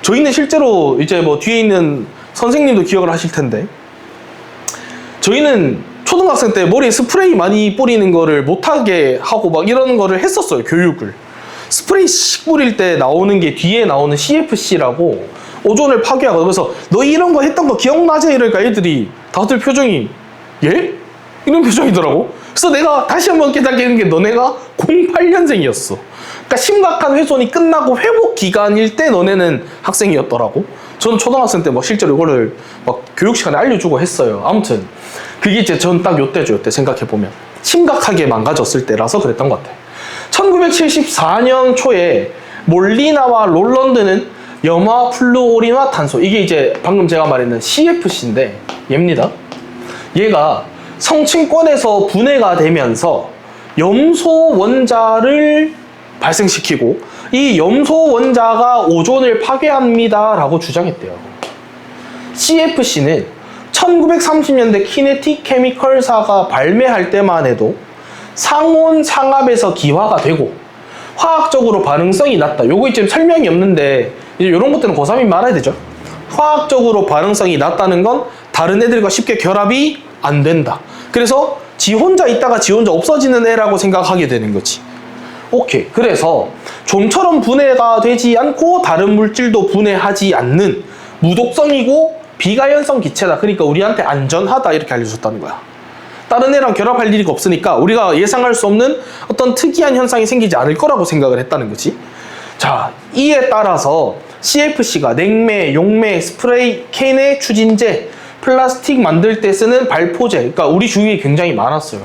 저희는 실제로 이제 뭐 뒤에 있는 선생님도 기억을 하실 텐데, 저희는 초등학생 때 머리에 스프레이 많이 뿌리는 거를 못하게 하고 막 이런 거를 했었어요, 교육을. 스프레이 씩 뿌릴 때 나오는 게 뒤에 나오는 CFC라고 오존을 파괴하거든. 그래서 너 이런 거 했던 거 기억나지? 이러니까 애들이 다들 표정이 예? 이런 표정이더라고. 그래서 내가 다시 한번 깨닫게 된 게 너네가 08년생이었어. 그러니까 심각한 훼손이 끝나고 회복 기간일 때 너네는 학생이었더라고. 저는 초등학생 때 뭐 실제로 이거를 막 교육 시간에 알려주고 했어요. 아무튼 그게 이제 전 딱 요때죠. 요때 생각해보면 심각하게 망가졌을 때라서 그랬던 것 같아. 1974년 초에 몰리나와 롤런드는 염화 플루오린화 탄소, 이게 이제 방금 제가 말했는 CFC인데 얘입니다. 얘가 성층권에서 분해가 되면서 염소 원자를 발생시키고 이 염소 원자가 오존을 파괴합니다 라고 주장했대요. CFC는 1930년대 키네틱 케미컬사가 발매할 때만 해도 상온 상압에서 기화가 되고 화학적으로 반응성이 낮다. 요거 이제 설명이 없는데 이제 이런 것들은 고3이 말아야 되죠. 화학적으로 반응성이 낮다는 건 다른 애들과 쉽게 결합이 안 된다. 그래서 지 혼자 있다가 지 혼자 없어지는 애라고 생각하게 되는 거지. 오케이. 그래서 좀처럼 분해가 되지 않고 다른 물질도 분해하지 않는 무독성이고 비가연성 기체다. 그러니까 우리한테 안전하다 이렇게 알려줬다는 거야. 다른 애랑 결합할 일이 없으니까 우리가 예상할 수 없는 어떤 특이한 현상이 생기지 않을 거라고 생각을 했다는 거지. 자, 이에 따라서 CFC가 냉매, 용매, 스프레이, 캔의 추진제, 플라스틱 만들 때 쓰는 발포제, 그러니까 우리 주위에 굉장히 많았어요.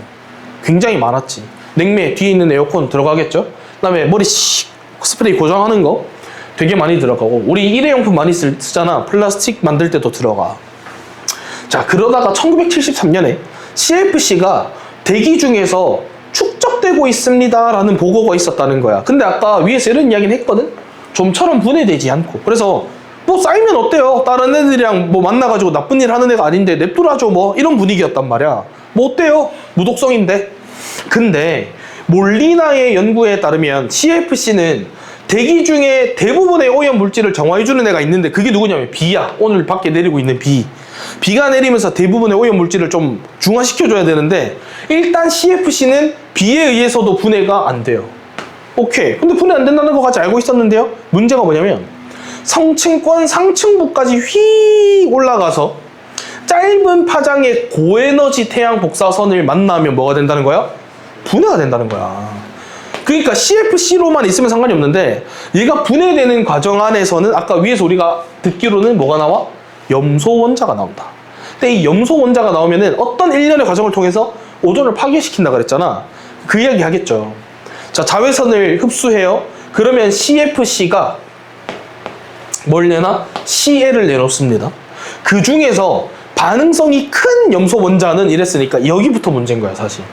굉장히 많았지. 냉매, 뒤에 있는 에어컨 들어가겠죠? 그 다음에 머리 스프레이 고정하는 거 되게 많이 들어가고, 우리 일회용품 많이 쓰잖아. 플라스틱 만들 때도 들어가. 자, 그러다가 1973년에 CFC가 대기 중에서 축적되고 있습니다 라는 보고가 있었다는 거야. 근데 아까 위에서 이런 이야기는 했거든? 좀처럼 분해되지 않고. 그래서 뭐 쌓이면 어때요? 다른 애들이랑 뭐 만나가지고 나쁜 일 하는 애가 아닌데 냅두라죠 뭐, 이런 분위기였단 말이야. 뭐 어때요? 무독성인데. 근데 몰리나의 연구에 따르면 CFC는 대기 중에 대부분의 오염 물질을 정화해주는 애가 있는데, 그게 누구냐면 비야. 오늘 밖에 내리고 있는 비. 비가 내리면서 대부분의 오염 물질을 좀 중화시켜줘야 되는데, 일단 CFC는 비에 의해서도 분해가 안 돼요. 오케이. 근데 분해 안 된다는 것까지 알고 있었는데요. 문제가 뭐냐면 성층권 상층부까지 휙 올라가서 짧은 파장의 고에너지 태양 복사선을 만나면 뭐가 된다는 거야? 분해가 된다는 거야. 그러니까 CFC로만 있으면 상관이 없는데 얘가 분해되는 과정 안에서는 아까 위에서 우리가 듣기로는 뭐가 나와? 염소 원자가 나온다. 근데 이 염소 원자가 나오면은 어떤 일련의 과정을 통해서 오존을 파괴시킨다 그랬잖아. 그 이야기 하겠죠. 자, 자외선을 흡수해요. 그러면 CFC가 뭘 내나? CL을 내놓습니다. 그 중에서 반응성이 큰 염소 원자는 이랬으니까 여기부터 문제인 거야, 사실.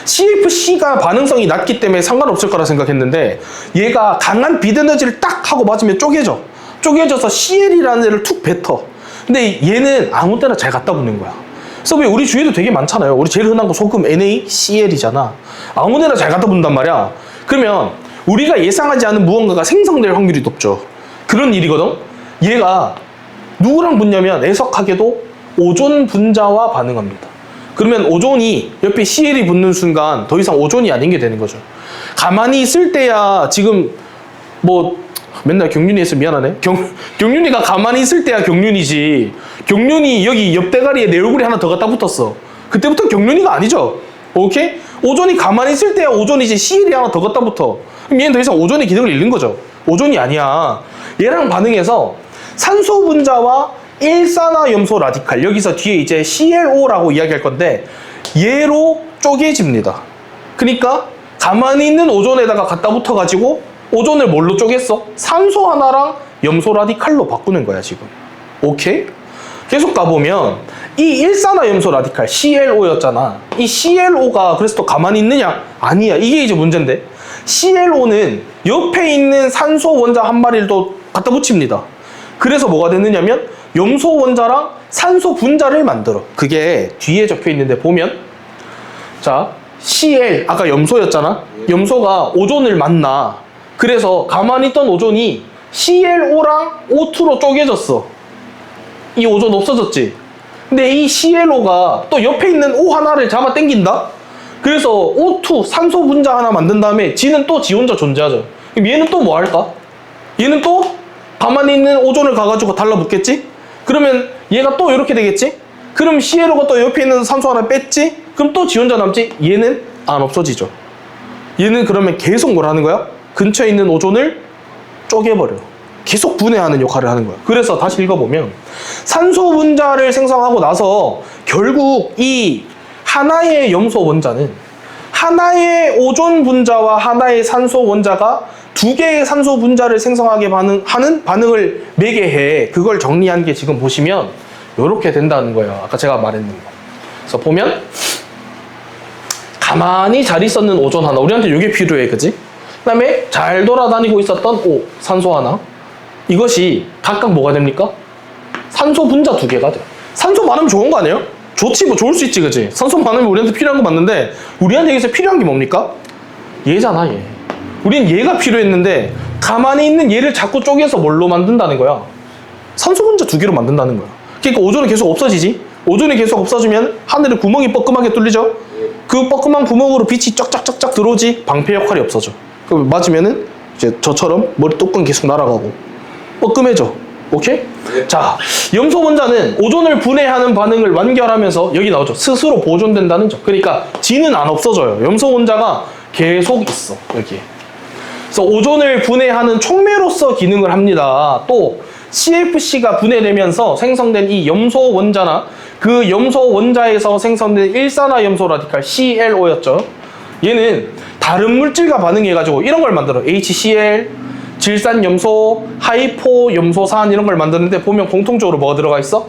CFC가 반응성이 낮기 때문에 상관없을 거라 생각했는데 얘가 강한 빛 에너지를 딱 하고 맞으면 쪼개져서 CL이라는 애를 툭 뱉어. 근데 얘는 아무 때나 잘 갖다 붙는 거야. 그래서 왜 우리 주위에도 되게 많잖아요. 우리 제일 흔한 거 소금 NaCl이잖아. 아무 데나 잘 갖다 붙는단 말이야. 그러면 우리가 예상하지 않은 무언가가 생성될 확률이 높죠. 그런 일이거든. 얘가 누구랑 붙냐면 애석하게도 오존 분자와 반응합니다. 그러면 오존이 옆에 CL이 붙는 순간 더 이상 오존이 아닌 게 되는 거죠. 가만히 있을 때야 지금 뭐 맨날 경륜이 해서 미안하네. 경륜이가 가만히 있을 때야 경륜이지. 경륜이 여기 옆 대가리에 내 얼굴이 하나 더 갖다 붙었어. 그때부터 경륜이가 아니죠. 오케이? 오존이 가만히 있을 때야 오존이지 CL이 하나 더 갖다 붙어. 그럼 얘는 더 이상 오존의 기능을 잃는 거죠. 오존이 아니야. 얘랑 반응해서 산소 분자와 일산화염소 라디칼, 여기서 뒤에 이제 ClO라고 이야기할 건데 얘로 쪼개집니다. 그러니까 가만히 있는 오존에다가 갖다 붙어가지고 오존을 뭘로 쪼갰어? 산소 하나랑 염소 라디칼로 바꾸는 거야 지금. 오케이? 계속 가보면 이 일산화염소 라디칼 ClO였잖아. 이 ClO가 그래서 또 가만히 있느냐? 아니야. 이게 이제 문제인데 ClO는 옆에 있는 산소 원자 한 마리를 또 갖다 붙입니다. 그래서 뭐가 됐느냐면 염소 원자랑 산소 분자를 만들어. 그게 뒤에 적혀 있는데 보면 자 Cl 아까 염소였잖아. 염소가 오존을 만나. 그래서 가만히 있던 오존이 ClO랑 O2로 쪼개졌어. 이 오존 없어졌지. 근데 이 ClO가 또 옆에 있는 O 하나를 잡아 당긴다. 그래서 O2 산소 분자 하나 만든 다음에 지는 또 지 혼자 존재하죠. 그럼 얘는 또 뭐 할까? 얘는 또 가만히 있는 오존을 가가지고 달라붙겠지? 그러면 얘가 또 이렇게 되겠지? 그럼 ClO가 또 옆에 있는 산소 하나 뺐지? 그럼 또 지 혼자 남지? 얘는 안 없어지죠. 얘는 그러면 계속 뭘 하는 거야? 근처에 있는 오존을 쪼개버려. 계속 분해하는 역할을 하는 거야. 그래서 다시 읽어보면 산소 분자를 생성하고 나서 결국 이 하나의 염소 원자는 하나의 오존 분자와 하나의 산소 원자가 두 개의 산소 분자를 생성하게 하는 반응을 매개해. 그걸 정리한 게 지금 보시면 이렇게 된다는 거예요. 아까 제가 말했는 거. 그래서 보면 가만히 잘 있었는 오존 하나. 우리한테 이게 필요해. 그지? 그 다음에 잘 돌아다니고 있었던 O, 산소 하나. 이것이 각각 뭐가 됩니까? 산소 분자 두 개가 돼. 산소 많으면 좋은 거 아니에요? 좋지, 뭐 좋을 수 있지, 그치? 산소 많으면 우리한테 필요한 거 맞는데 우리한테 여기서 필요한 게 뭡니까? 얘잖아, 얘. 우린 얘가 필요했는데 가만히 있는 얘를 자꾸 쪼개서 뭘로 만든다는 거야? 산소 분자 두 개로 만든다는 거야. 그러니까 오존은 계속 없어지지? 오존이 계속 없어지면 하늘에 구멍이 뻐끔하게 뚫리죠? 그 뻐끔한 구멍으로 빛이 쫙쫙쫙쫙 들어오지? 방패 역할이 없어져. 그 맞으면은 이제 저처럼 머리 뚜껑 계속 날아가고 뻐끔해져. 오케이? 자, 염소 원자는 오존을 분해하는 반응을 완결하면서 여기 나오죠. 스스로 보존된다는 점. 그러니까 지는 안 없어져요. 염소 원자가 계속 있어. 여기에. 그래서 오존을 분해하는 촉매로서 기능을 합니다. 또 CFC가 분해되면서 생성된 이 염소 원자나 그 염소 원자에서 생성된 일산화염소 라디칼 ClO였죠. 얘는 다른 물질과 반응해가지고 이런 걸 만들어. HCl, 질산염소, 하이포염소산 이런 걸 만드는데 보면 공통적으로 뭐가 들어가 있어?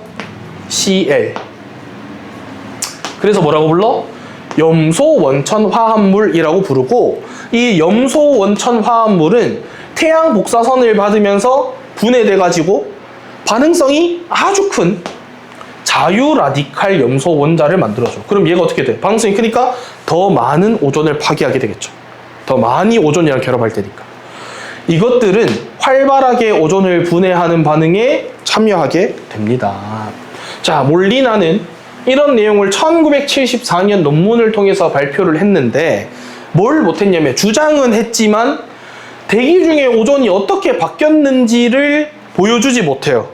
Cl. 그래서 뭐라고 불러? 염소 원천 화합물이라고 부르고 이 염소 원천 화합물은 태양 복사선을 받으면서 분해돼 가지고 반응성이 아주 큰 자유 라디칼 염소 원자를 만들어줘. 그럼 얘가 어떻게 돼? 반응성이 크니까 더 많은 오존을 파괴하게 되겠죠. 더 많이 오존이랑 결합할 테니까. 이것들은 활발하게 오존을 분해하는 반응에 참여하게 됩니다. 자, 몰리나는 이런 내용을 1974년 논문을 통해서 발표를 했는데 뭘 못했냐면 주장은 했지만 대기 중에 오존이 어떻게 바뀌었는지를 보여주지 못해요.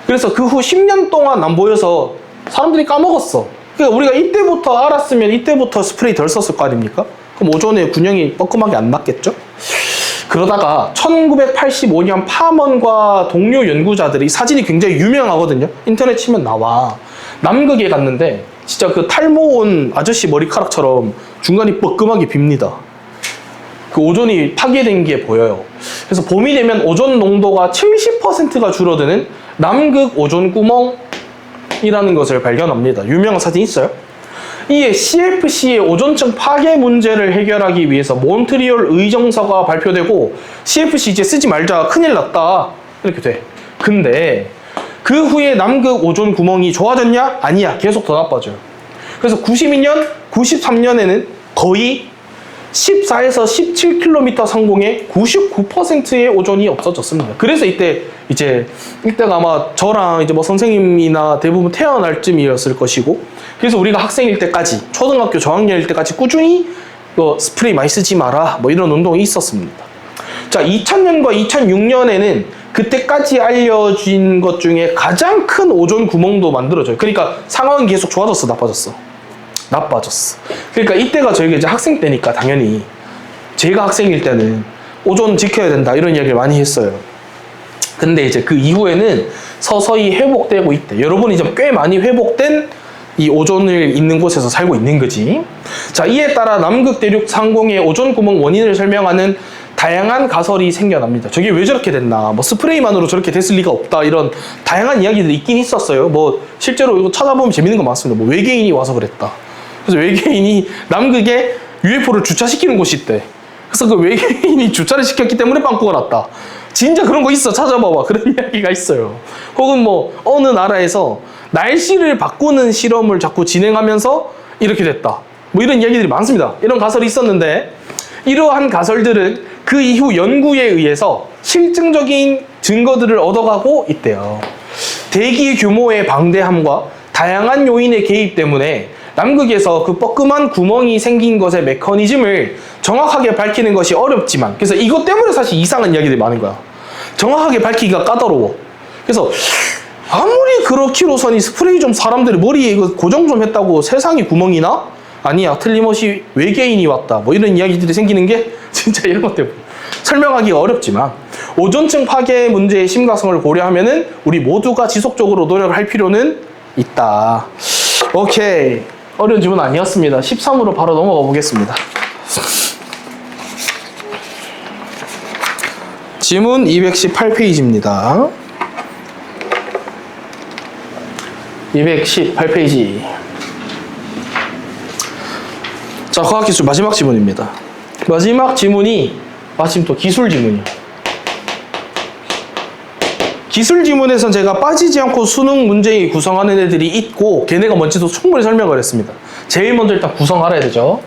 그래서 그 후 10년 동안 안 보여서 사람들이 까먹었어. 그러니까 우리가 이때부터 알았으면 이때부터 스프레이 덜 썼을 거 아닙니까? 그럼 오존의 균형이 뻐끔하게 안 맞겠죠? 그러다가 1985년 파먼과 동료 연구자들이 사진이 굉장히 유명하거든요. 인터넷 치면 나와. 남극에 갔는데 진짜 그 탈모 온 아저씨 머리카락처럼 중간이 뻐끔하게 빕니다. 그 오존이 파괴된 게 보여요. 그래서 봄이 되면 오존 농도가 70%가 줄어드는 남극 오존 구멍이라는 것을 발견합니다. 유명한 사진 있어요? 이에 CFC의 오존층 파괴 문제를 해결하기 위해서 몬트리올 의정서가 발표되고 CFC 이제 쓰지 말자, 큰일 났다 이렇게 돼. 근데 그 후에 남극 오존 구멍이 좋아졌냐? 아니야. 계속 더 나빠져요. 그래서 92년, 93년에는 거의 14에서 17km 상공에 99%의 오존이 없어졌습니다. 그래서 이때가 아마 저랑 이제 뭐 선생님이나 대부분 태어날 쯤이었을 것이고, 그래서 우리가 학생일 때까지, 초등학교 저학년일 때까지 꾸준히 스프레이 많이 쓰지 마라, 뭐 이런 운동이 있었습니다. 자, 2000년과 2006년에는 그때까지 알려진 것 중에 가장 큰 오존 구멍도 만들어져요. 그러니까 상황이 계속 좋아졌어, 나빠졌어? 나빠졌어. 그러니까 이때가 저희가 이제 학생 때니까 당연히 제가 학생일 때는 오존 지켜야 된다 이런 이야기를 많이 했어요. 근데 이제 그 이후에는 서서히 회복되고 있대. 여러분이 이제 꽤 많이 회복된 이 오존을 있는 곳에서 살고 있는 거지. 자, 이에 따라 남극 대륙 상공의 오존 구멍 원인을 설명하는 다양한 가설이 생겨납니다. 저게 왜 저렇게 됐나, 뭐 스프레이만으로 저렇게 됐을 리가 없다, 이런 다양한 이야기들이 있긴 있었어요. 뭐 실제로 이거 찾아보면 재밌는 거 많습니다. 뭐 외계인이 와서 그랬다. 그래서 외계인이 남극에 UFO를 주차시키는 곳이 있대. 그래서 그 외계인이 주차를 시켰기 때문에 빵꾸가 났다. 진짜 그런 거 있어. 찾아봐봐. 그런 이야기가 있어요. 혹은 뭐 어느 나라에서 날씨를 바꾸는 실험을 자꾸 진행하면서 이렇게 됐다. 뭐 이런 이야기들이 많습니다. 이런 가설이 있었는데, 이러한 가설들은 그 이후 연구에 의해서 실증적인 증거들을 얻어가고 있대요. 대기 규모의 방대함과 다양한 요인의 개입 때문에 남극에서 그 뻐끔한 구멍이 생긴 것의 메커니즘을 정확하게 밝히는 것이 어렵지만, 그래서 이것 때문에 사실 이상한 이야기들이 많은 거야. 정확하게 밝히기가 까다로워. 그래서 아무리 그렇기로서니 스프레이 좀 사람들이 머리에 이거 고정 좀 했다고 세상이 구멍이 나? 아니야, 틀림없이 외계인이 왔다, 뭐 이런 이야기들이 생기는 게 진짜 이런 것 때문에 설명하기가 어렵지만, 오존층 파괴 문제의 심각성을 고려하면은 우리 모두가 지속적으로 노력을 할 필요는 있다. 오케이, 어려운 질문 아니었습니다. 13으로 바로 넘어가 보겠습니다. 지문 218페이지입니다. 218페이지. 자, 과학기술 마지막 지문입니다. 마지막 지문이 마침 또 기술 지문이에요. 기술 지문에선 제가 빠지지 않고 수능 문제에 구성하는 애들이 있고, 걔네가 뭔지도 충분히 설명을 했습니다. 제일 먼저 일단 구성 알아야 되죠.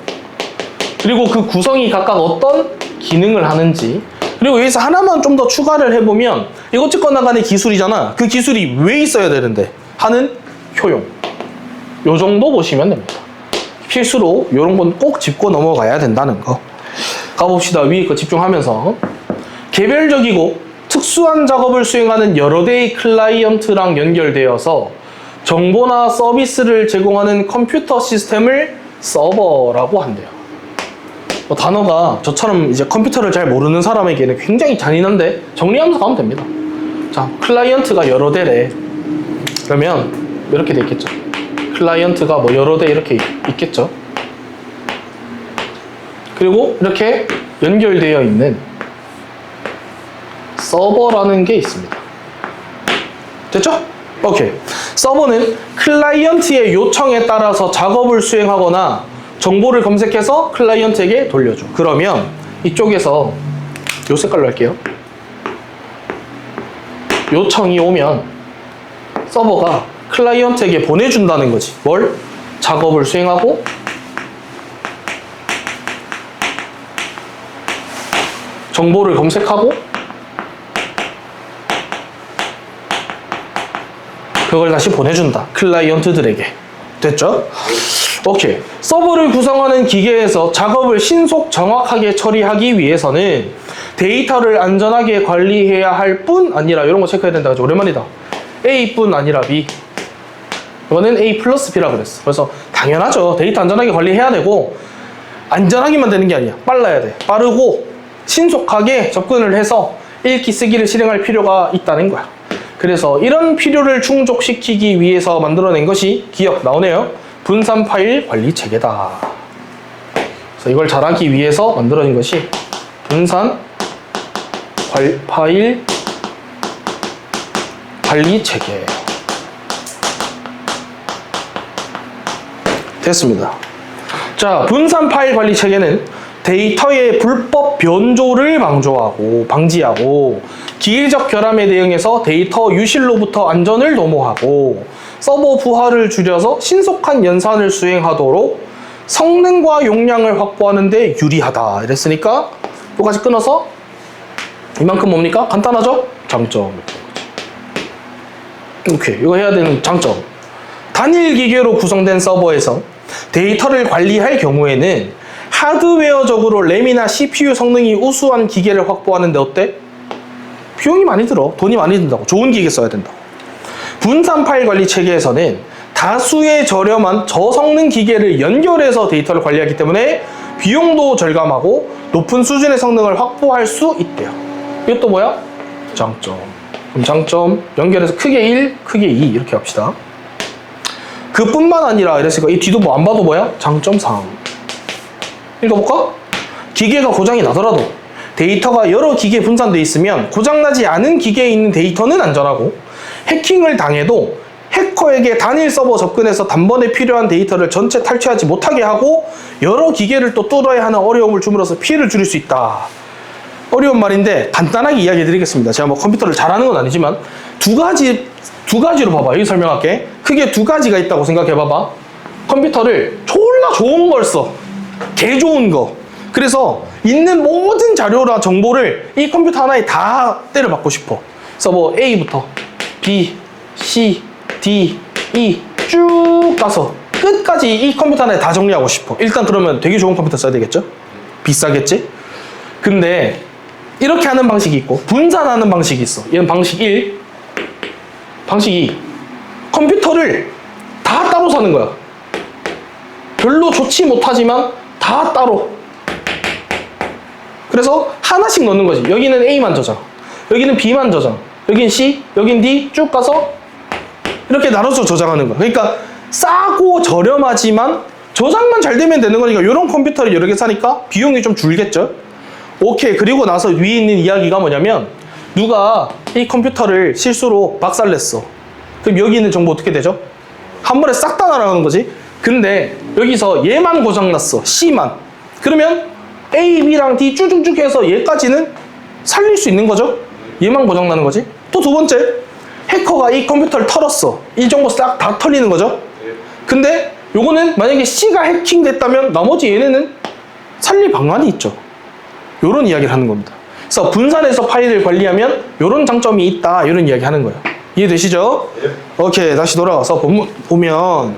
그리고 그 구성이 각각 어떤 기능을 하는지, 그리고 여기서 하나만 좀 더 추가를 해보면, 이거 찍거나 간의 기술이잖아. 그 기술이 왜 있어야 되는데 하는 효용, 요 정도 보시면 됩니다. 필수로 이런 건 꼭 짚고 넘어가야 된다는 거. 가봅시다. 위에 거 집중하면서. 개별적이고 특수한 작업을 수행하는 여러 대의 클라이언트랑 연결되어서 정보나 서비스를 제공하는 컴퓨터 시스템을 서버라고 한대요. 단어가 저처럼 이제 컴퓨터를 잘 모르는 사람에게는 굉장히 잔인한데 정리하면서 가면 됩니다. 자, 클라이언트가 여러 대래. 그러면 이렇게 돼 있겠죠. 클라이언트가 뭐 여러 대 이렇게 있겠죠. 그리고 이렇게 연결되어 있는 서버라는 게 있습니다. 됐죠? 오케이. 서버는 클라이언트의 요청에 따라서 작업을 수행하거나 정보를 검색해서 클라이언트에게 돌려줘. 그러면 이쪽에서 요 색깔로 할게요. 요청이 오면 서버가 클라이언트에게 보내준다는 거지. 뭘? 작업을 수행하고 정보를 검색하고 그걸 다시 보내준다. 클라이언트들에게. 됐죠? 오케이. 서버를 구성하는 기계에서 작업을 신속 정확하게 처리하기 위해서는 데이터를 안전하게 관리해야 할 뿐 아니라, 이런 거 체크해야 된다. 오랜만이다. A뿐 아니라 B. 이거는 A 플러스 B라 그랬어. 그래서 당연하죠. 데이터 안전하게 관리해야 되고, 안전하기만 되는 게 아니야. 빨라야 돼. 빠르고 신속하게 접근을 해서 읽기 쓰기를 실행할 필요가 있다는 거야. 그래서 이런 필요를 충족시키기 위해서 만들어낸 것이, 기억 나오네요, 분산 파일 관리 체계다. 그래서 이걸 잘하기 위해서 만들어진 것이 분산 파일 관리 체계. 됐습니다. 자, 분산 파일 관리 체계는 데이터의 불법 변조를 방지하고 기계적 결함에 대응해서 데이터 유실로부터 안전을 도모하고 서버 부하를 줄여서 신속한 연산을 수행하도록 성능과 용량을 확보하는 데 유리하다 이랬으니까 요까지 끊어서 이만큼 뭡니까? 간단하죠? 장점. 오케이. 이거 해야 되는 장점. 단일 기계로 구성된 서버에서 데이터를 관리할 경우에는 하드웨어적으로 램이나 CPU 성능이 우수한 기계를 확보하는데 어때? 비용이 많이 들어. 돈이 많이 든다고. 좋은 기계 써야 된다고. 분산 파일 관리 체계에서는 다수의 저렴한 저성능 기계를 연결해서 데이터를 관리하기 때문에 비용도 절감하고 높은 수준의 성능을 확보할 수 있대요. 이것도 뭐야? 장점. 그럼 장점 연결해서 크게 1, 크게 2 이렇게 합시다. 그뿐만 아니라 이랬으니까 이 뒤도 뭐 안 봐도 뭐야? 장점 3. 읽어볼까? 기계가 고장이 나더라도 데이터가 여러 기계에 분산되어 있으면 고장나지 않은 기계에 있는 데이터는 안전하고 해킹을 당해도 해커에게 단일 서버 접근해서 단번에 필요한 데이터를 전체 탈취하지 못하게 하고 여러 기계를 또 뚫어야 하는 어려움을 줌으로써 피해를 줄일 수 있다. 어려운 말인데 간단하게 이야기해 드리겠습니다. 제가 뭐 컴퓨터를 잘하는 건 아니지만 두 가지로 봐봐. 여기 설명할게. 크게 두 가지가 있다고 생각해 봐봐. 컴퓨터를 졸라 좋은 걸 써. 개 좋은 거. 그래서 있는 모든 자료나 정보를 이 컴퓨터 하나에 다 때려박고 싶어. 그래서 뭐 A부터 B, C, D, E 쭉 가서 끝까지 이 컴퓨터 하나에 다 정리하고 싶어. 일단 그러면 되게 좋은 컴퓨터 써야 되겠죠? 비싸겠지? 근데 이렇게 하는 방식이 있고 분산하는 방식이 있어. 얘는 방식 1, 방식 2. 컴퓨터를 다 따로 사는 거야. 별로 좋지 못하지만 다 따로. 그래서 하나씩 넣는 거지. 여기는 A만 저장, 여기는 B만 저장, 여긴 C, 여긴 D 쭉 가서 이렇게 나눠서 저장하는 거야. 그러니까 싸고 저렴하지만 저장만 잘 되면 되는 거니까 이런 컴퓨터를 여러 개 사니까 비용이 좀 줄겠죠? 오케이. 그리고 나서 위에 있는 이야기가 뭐냐면 누가 이 컴퓨터를 실수로 박살냈어. 그럼 여기 있는 정보 어떻게 되죠? 한 번에 싹 다 날아가는 거지. 근데 여기서 얘만 고장났어. C만. 그러면 A, B랑 D 쭉쭉쭉 해서 얘까지는 살릴 수 있는 거죠? 얘만 고장나는 거지. 또 두 번째, 해커가 이 컴퓨터를 털었어. 이 정보 싹 다 털리는 거죠? 근데 요거는 만약에 C가 해킹됐다면 나머지 얘네는 살릴 방안이 있죠. 요런 이야기를 하는 겁니다. 그래서 분산해서 파일을 관리하면 요런 장점이 있다. 요런 이야기 하는 거예요. 이해되시죠? 네. 오케이. 다시 돌아와서 보면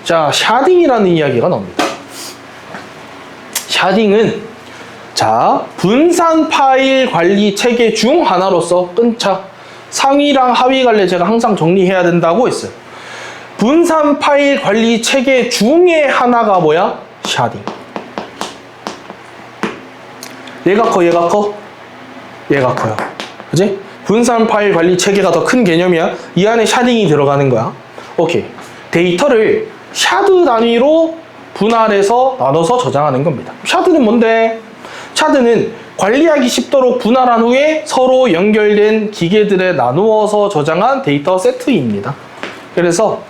자, 샤딩이라는 이야기가 나옵니다. 샤딩은 자, 분산 파일 관리 체계 중 하나로서 끈차 상위랑 하위 갈래 제가 항상 정리해야 된다고 했어요. 분산 파일 관리 체계 중에 하나가 뭐야? 샤딩. 얘가 커, 얘가 커? 얘가 커요. 그지? 분산 파일 관리 체계가 더 큰 개념이야. 이 안에 샤딩이 들어가는 거야. 오케이. 데이터를 샤드 단위로 분할해서 나눠서 저장하는 겁니다. 샤드는 뭔데? 샤드는 관리하기 쉽도록 분할한 후에 서로 연결된 기계들에 나누어서 저장한 데이터 세트입니다. 그래서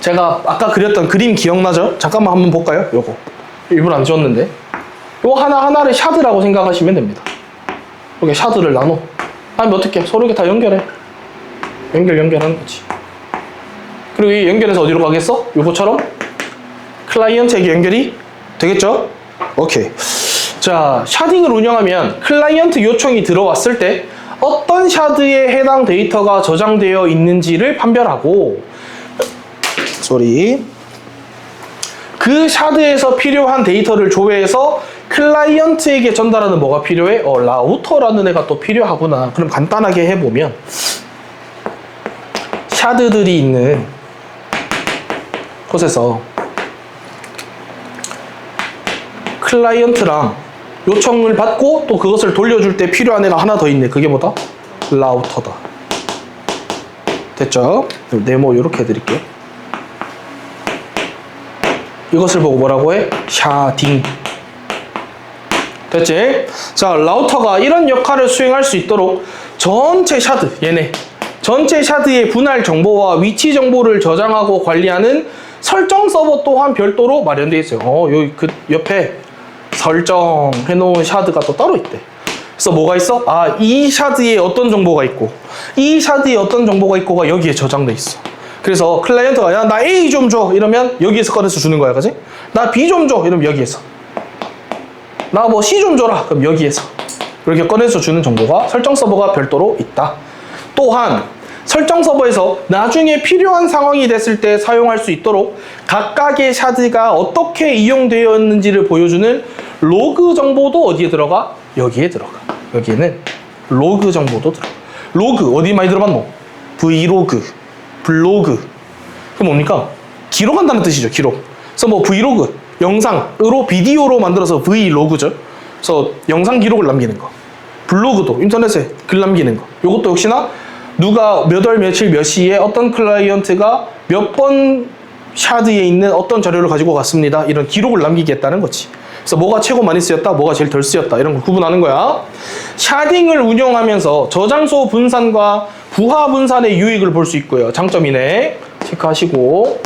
제가 아까 그렸던 그림 기억나죠? 잠깐만 한번 볼까요? 요거 일부러 안 지웠는데 요 하나하나를 샤드라고 생각하시면 됩니다. 이렇게 샤드를 나눠. 아니면 어떻게 서로 이렇게 다 연결해. 연결하는 거지. 그리고 이 연결해서 어디로 가겠어? 요거처럼 클라이언트에게 연결이 되겠죠? 오케이. 자, 샤딩을 운영하면 클라이언트 요청이 들어왔을 때 어떤 샤드에 해당 데이터가 저장되어 있는지를 판별하고 그 샤드에서 필요한 데이터를 조회해서 클라이언트에게 전달하는 뭐가 필요해? 라우터라는 애가 또 필요하구나. 그럼 간단하게 해보면 샤드들이 있는 곳에서 클라이언트랑 요청을 받고 또 그것을 돌려줄 때 필요한 애가 하나 더 있네. 그게 뭐다? 라우터다. 됐죠? 네모 이렇게 해드릴게요. 이것을 보고 뭐라고 해? 샤딩. 됐지? 자, 라우터가 이런 역할을 수행할 수 있도록 전체 샤드, 얘네 전체 샤드의 분할 정보와 위치 정보를 저장하고 관리하는 설정 서버 또한 별도로 마련되어 있어요. 여기 그 옆에 설정해 놓은 샤드가 또 따로 있대. 그래서 뭐가 있어? 이 샤드에 어떤 정보가 있고 이 샤드에 어떤 정보가 있고가 여기에 저장돼 있어. 그래서 클라이언트가 야, 나 A 좀 줘. 이러면 여기에서 꺼내서 주는 거야. 그지? 나 B 좀 줘. 이러면 여기에서. 나 뭐 C 좀 줘라. 그럼 여기에서. 이렇게 꺼내서 주는 정보가 설정 서버가 별도로 있다. 또한 설정 서버에서 나중에 필요한 상황이 됐을 때 사용할 수 있도록 각각의 샤드가 어떻게 이용되었는지를 보여주는 로그 정보도 어디에 들어가? 여기에 들어가. 여기에는 로그 정보도 들어가. 로그 어디 많이 들어봤노? 브이로그, 블로그. 그 뭡니까? 기록한다는 뜻이죠. 기록. 그래서 뭐 브이로그, 영상으로 비디오로 만들어서 브이로그죠. 그래서 영상 기록을 남기는 거. 블로그도 인터넷에 글 남기는 거. 이것도 역시나 누가 몇 월 며칠 몇 시에 어떤 클라이언트가 몇 번 샤드에 있는 어떤 자료를 가지고 갔습니다. 이런 기록을 남기겠다는 거지. 그래서 뭐가 최고 많이 쓰였다, 뭐가 제일 덜 쓰였다 이런 걸 구분하는 거야. 샤딩을 운영하면서 저장소 분산과 부하 분산의 유익을 볼 수 있고요. 장점이네. 체크하시고.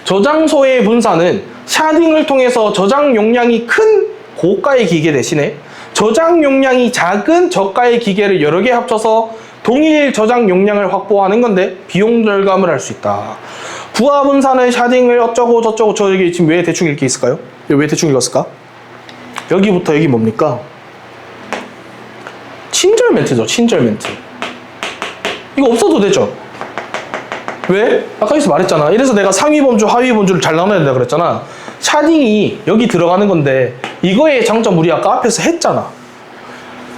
저장소의 분산은 샤딩을 통해서 저장 용량이 큰 고가의 기계 대신에 저장 용량이 작은 저가의 기계를 여러 개 합쳐서 동일 저장 용량을 확보하는 건데 비용 절감을 할 수 있다. 부하 분산은 샤딩을 어쩌고 저쩌고 저 여기 지금 왜 대충 이렇게 있을까요? 왜 대충 읽었을까? 여기부터 여기 뭡니까? 친절 멘트죠. 친절 멘트. 이거 없어도 되죠? 왜? 아까 여기서 말했잖아. 이래서 내가 상위 범주, 하위 범주를 잘 나눠야 된다 그랬잖아. 샤딩이 여기 들어가는 건데 이거의 장점 우리 아까 앞에서 했잖아.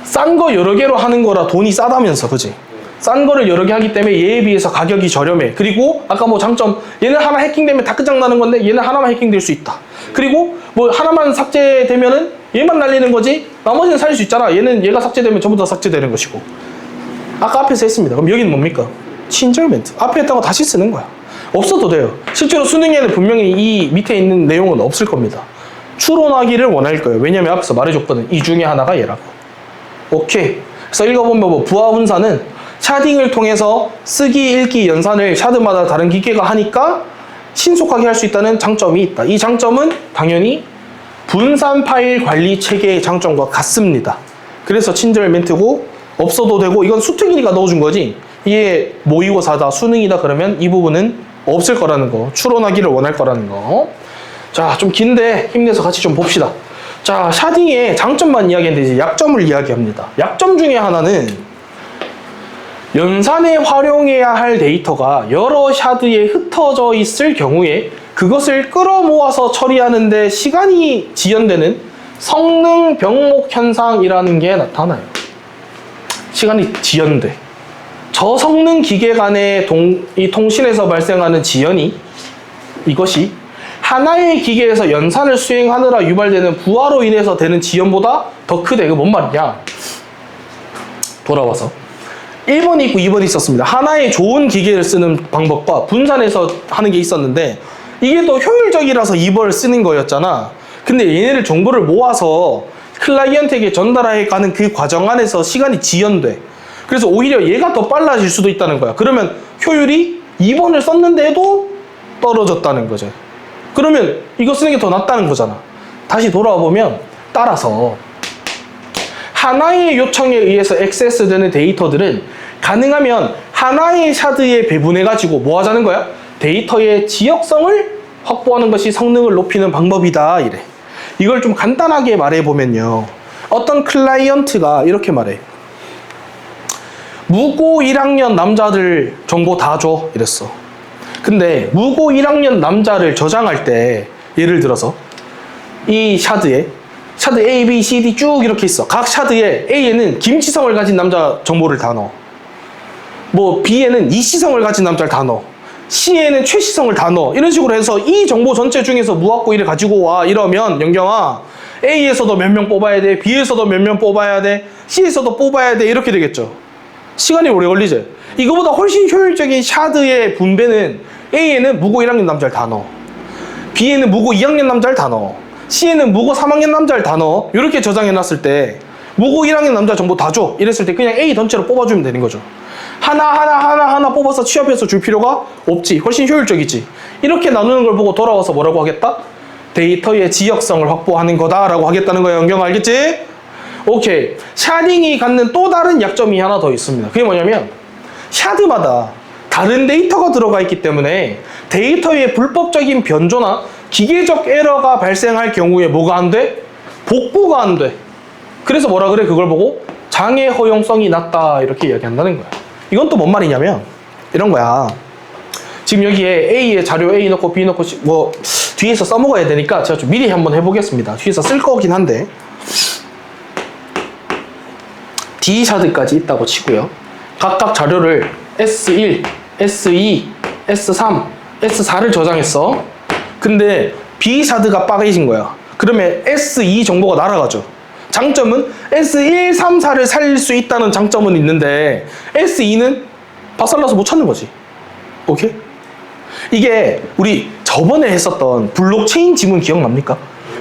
싼 거 여러 개로 하는 거라 돈이 싸다면서, 그지? 싼 거를 여러 개 하기 때문에 얘에 비해서 가격이 저렴해. 그리고 아까 뭐 장점, 얘는 하나 해킹되면 다 끝장나는 건데 얘는 하나만 해킹될 수 있다. 그리고 뭐 하나만 삭제되면은 얘만 날리는 거지 나머지는 살릴 수 있잖아. 얘는 얘가 삭제되면 전부 다 삭제되는 것이고. 아까 앞에서 했습니다. 그럼 여기는 뭡니까? 친절 멘트. 앞에 했던 거 다시 쓰는 거야. 없어도 돼요. 실제로 수능에는 분명히 이 밑에 있는 내용은 없을 겁니다. 추론하기를 원할 거예요. 왜냐면 앞에서 말해줬거든. 이 중에 하나가 얘라고. 오케이. 그래서 읽어보면 뭐 부하 분산은 샤딩을 통해서 쓰기, 읽기, 연산을 샤드마다 다른 기계가 하니까 신속하게 할 수 있다는 장점이 있다. 이 장점은 당연히 분산 파일 관리 체계의 장점과 같습니다. 그래서 친절 멘트고 없어도 되고 이건 수특이니까 넣어준 거지. 이게 모의고사다, 수능이다 그러면 이 부분은 없을 거라는 거. 추론하기를 원할 거라는 거. 자, 좀 긴데 힘내서 같이 좀 봅시다. 자, 샤딩의 장점만 이야기했는데 이제 약점을 이야기합니다. 약점 중에 하나는 연산에 활용해야 할 데이터가 여러 샤드에 흩어져 있을 경우에 그것을 끌어모아서 처리하는데 시간이 지연되는 성능 병목 현상이라는 게 나타나요. 시간이 지연돼. 저성능 기계 간의 이 통신에서 발생하는 지연이 이것이 하나의 기계에서 연산을 수행하느라 유발되는 부하로 인해서 되는 지연보다 더 크대. 이거 뭔 말이냐? 돌아와서 1번이 있고 2번이 있었습니다. 하나의 좋은 기계를 쓰는 방법과 분산해서 하는 게 있었는데 이게 더 효율적이라서 2번을 쓰는 거였잖아. 근데 얘네를 정보를 모아서 클라이언트에게 전달해 가는 그 과정 안에서 시간이 지연돼. 그래서 오히려 얘가 더 빨라질 수도 있다는 거야. 그러면 효율이 2번을 썼는데도 떨어졌다는 거죠. 그러면 이거 쓰는 게 더 낫다는 거잖아. 다시 돌아와 보면 따라서 하나의 요청에 의해서 액세스되는 데이터들은 가능하면 하나의 샤드에 배분해가지고 뭐 하자는 거야? 데이터의 지역성을 확보하는 것이 성능을 높이는 방법이다. 이래. 이걸 좀 간단하게 말해보면요. 어떤 클라이언트가 이렇게 말해. 무고 1학년 남자들 정보 다 줘. 이랬어. 근데 무고 1학년 남자를 저장할 때 예를 들어서 이 샤드에 샤드 A, B, C, D 쭉 이렇게 있어. 각 샤드에 A에는 김치성을 가진 남자 정보를 다 넣어. 뭐 B에는 이시성을 가진 남자를 다 넣어. C에는 최시성을 다 넣어. 이런 식으로 해서 이 정보 전체 중에서 무합고 1을 가지고 와. 이러면 영경아 A에서도 몇 명 뽑아야 돼. B에서도 몇 명 뽑아야 돼. C에서도 뽑아야 돼. 이렇게 되겠죠. 시간이 오래 걸리지. 이거보다 훨씬 효율적인 샤드의 분배는 A에는 무고 1학년 남자를 다 넣어. B에는 무고 2학년 남자를 다 넣어. C에는 무고 3학년 남자를 다 넣어. 이렇게 저장해놨을 때 무고 1학년 남자 정보 다 줘. 이랬을 때 그냥 A 전체로 뽑아주면 되는 거죠. 하나 뽑아서 취합해서 줄 필요가 없지. 훨씬 효율적이지. 이렇게 나누는 걸 보고 돌아와서 뭐라고 하겠다? 데이터의 지역성을 확보하는 거다라고 하겠다는 거야. 영경 알겠지? 오케이. 샤딩이 갖는 또 다른 약점이 하나 더 있습니다. 그게 뭐냐면 샤드마다 다른 데이터가 들어가 있기 때문에 데이터의 불법적인 변조나 기계적 에러가 발생할 경우에 뭐가 안 돼? 복구가 안 돼. 그래서 뭐라 그래? 그걸 보고 장애 허용성이 낮다 이렇게 이야기한다는 거야. 이건 또 뭔 말이냐면 이런 거야. 지금 여기에 A에 자료 A 넣고 B 넣고 뭐 뒤에서 써먹어야 되니까 제가 좀 미리 한번 해보겠습니다. 뒤에서 쓸 거긴 한데 D 샤드까지 있다고 치고요. 각각 자료를 S1, S2, S3, S4를 저장했어. 근데 B 샤드가 빠개진 거야. 그러면 S2 정보가 날아가죠. 장점은 S1, 3, 4를 살릴 수 있다는 장점은 있는데 S2는 박살나서 못 찾는 거지. 오케이? 이게 우리 저번에 했었던 블록체인 지문 기억납니까?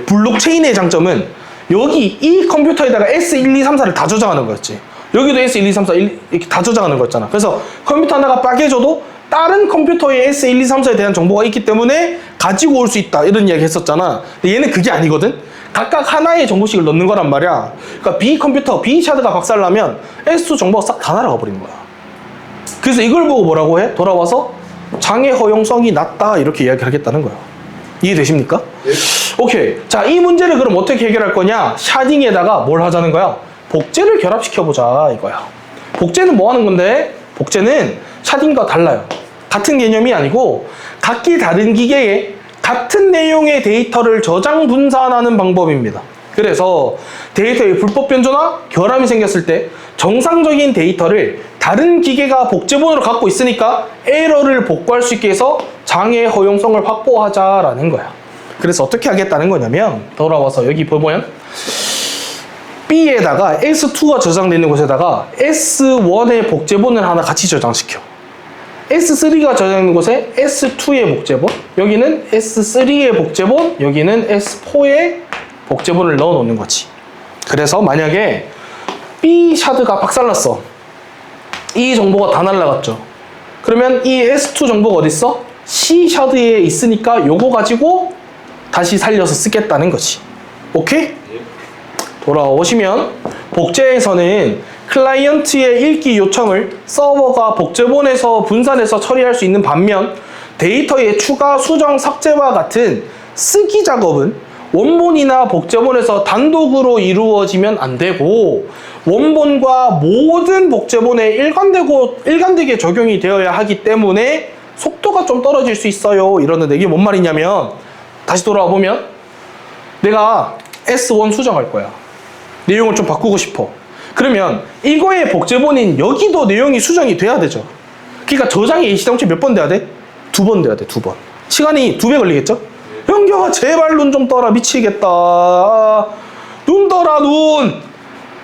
블록체인의 장점은 여기 이 컴퓨터에다가 S1, 2, 3, 4를 다 저장하는 거였지. 여기도 S1, 2, 3, 4 이렇게 다 저장하는 거였잖아. 그래서 컴퓨터 하나가 빠개져도 다른 컴퓨터에 S1, 2, 3, 4에 대한 정보가 있기 때문에 가지고 올 수 있다 이런 이야기 했었잖아. 근데 얘는 그게 아니거든. 각각 하나의 정보씩을 넣는 거란 말이야. 그러니까 B 컴퓨터, B 샤드가 박살나면 S2 정보가 싹 다 날아가 버리는 거야. 그래서 이걸 보고 뭐라고 해? 돌아와서 장애 허용성이 낮다 이렇게 이야기하겠다는 거야. 이해되십니까? 네. 오케이. 자, 이 문제를 그럼 어떻게 해결할 거냐? 샤딩에다가 뭘 하자는 거야? 복제를 결합시켜보자 이거야. 복제는 뭐 하는 건데? 복제는 샤딩과 달라요. 같은 개념이 아니고 각기 다른 기계에 같은 내용의 데이터를 저장 분산하는 방법입니다. 그래서 데이터의 불법 변조나 결함이 생겼을 때 정상적인 데이터를 다른 기계가 복제본으로 갖고 있으니까 에러를 복구할 수 있게 해서 장애 허용성을 확보하자라는 거야. 그래서 어떻게 하겠다는 거냐면 돌아와서 여기 보면 B에다가 S2가 저장되어 있는 곳에다가 S1의 복제본을 하나 같이 저장시켜. S3가 저장되는 곳에 S2의 복제본, 여기는 S3의 복제본, 여기는 S4의 복제본을 넣어 놓는 거지. 그래서 만약에 B 샤드가 박살났어. 이 정보가 다 날라갔죠. 그러면 이 S2 정보가 어디 있어? C 샤드에 있으니까 요거 가지고 다시 살려서 쓰겠다는 거지. 오케이? 돌아오시면 복제에서는 클라이언트의 읽기 요청을 서버가 복제본에서 분산해서 처리할 수 있는 반면 데이터의 추가, 수정, 삭제와 같은 쓰기 작업은 원본이나 복제본에서 단독으로 이루어지면 안 되고 원본과 모든 복제본에 일관되게 적용이 되어야 하기 때문에 속도가 좀 떨어질 수 있어요. 이러는데 이게 뭔 말이냐면 다시 돌아와 보면 내가 S1 수정할 거야. 내용을 좀 바꾸고 싶어. 그러면 이거의 복제본인 여기도 내용이 수정이 돼야 되죠. 그러니까 저장이 이 시점치 몇 번 돼야 돼? 2번 돼야 돼. 2번. 시간이 2배 걸리겠죠? 영경아 제발 눈 좀 떠라. 미치겠다. 눈 떠라 눈.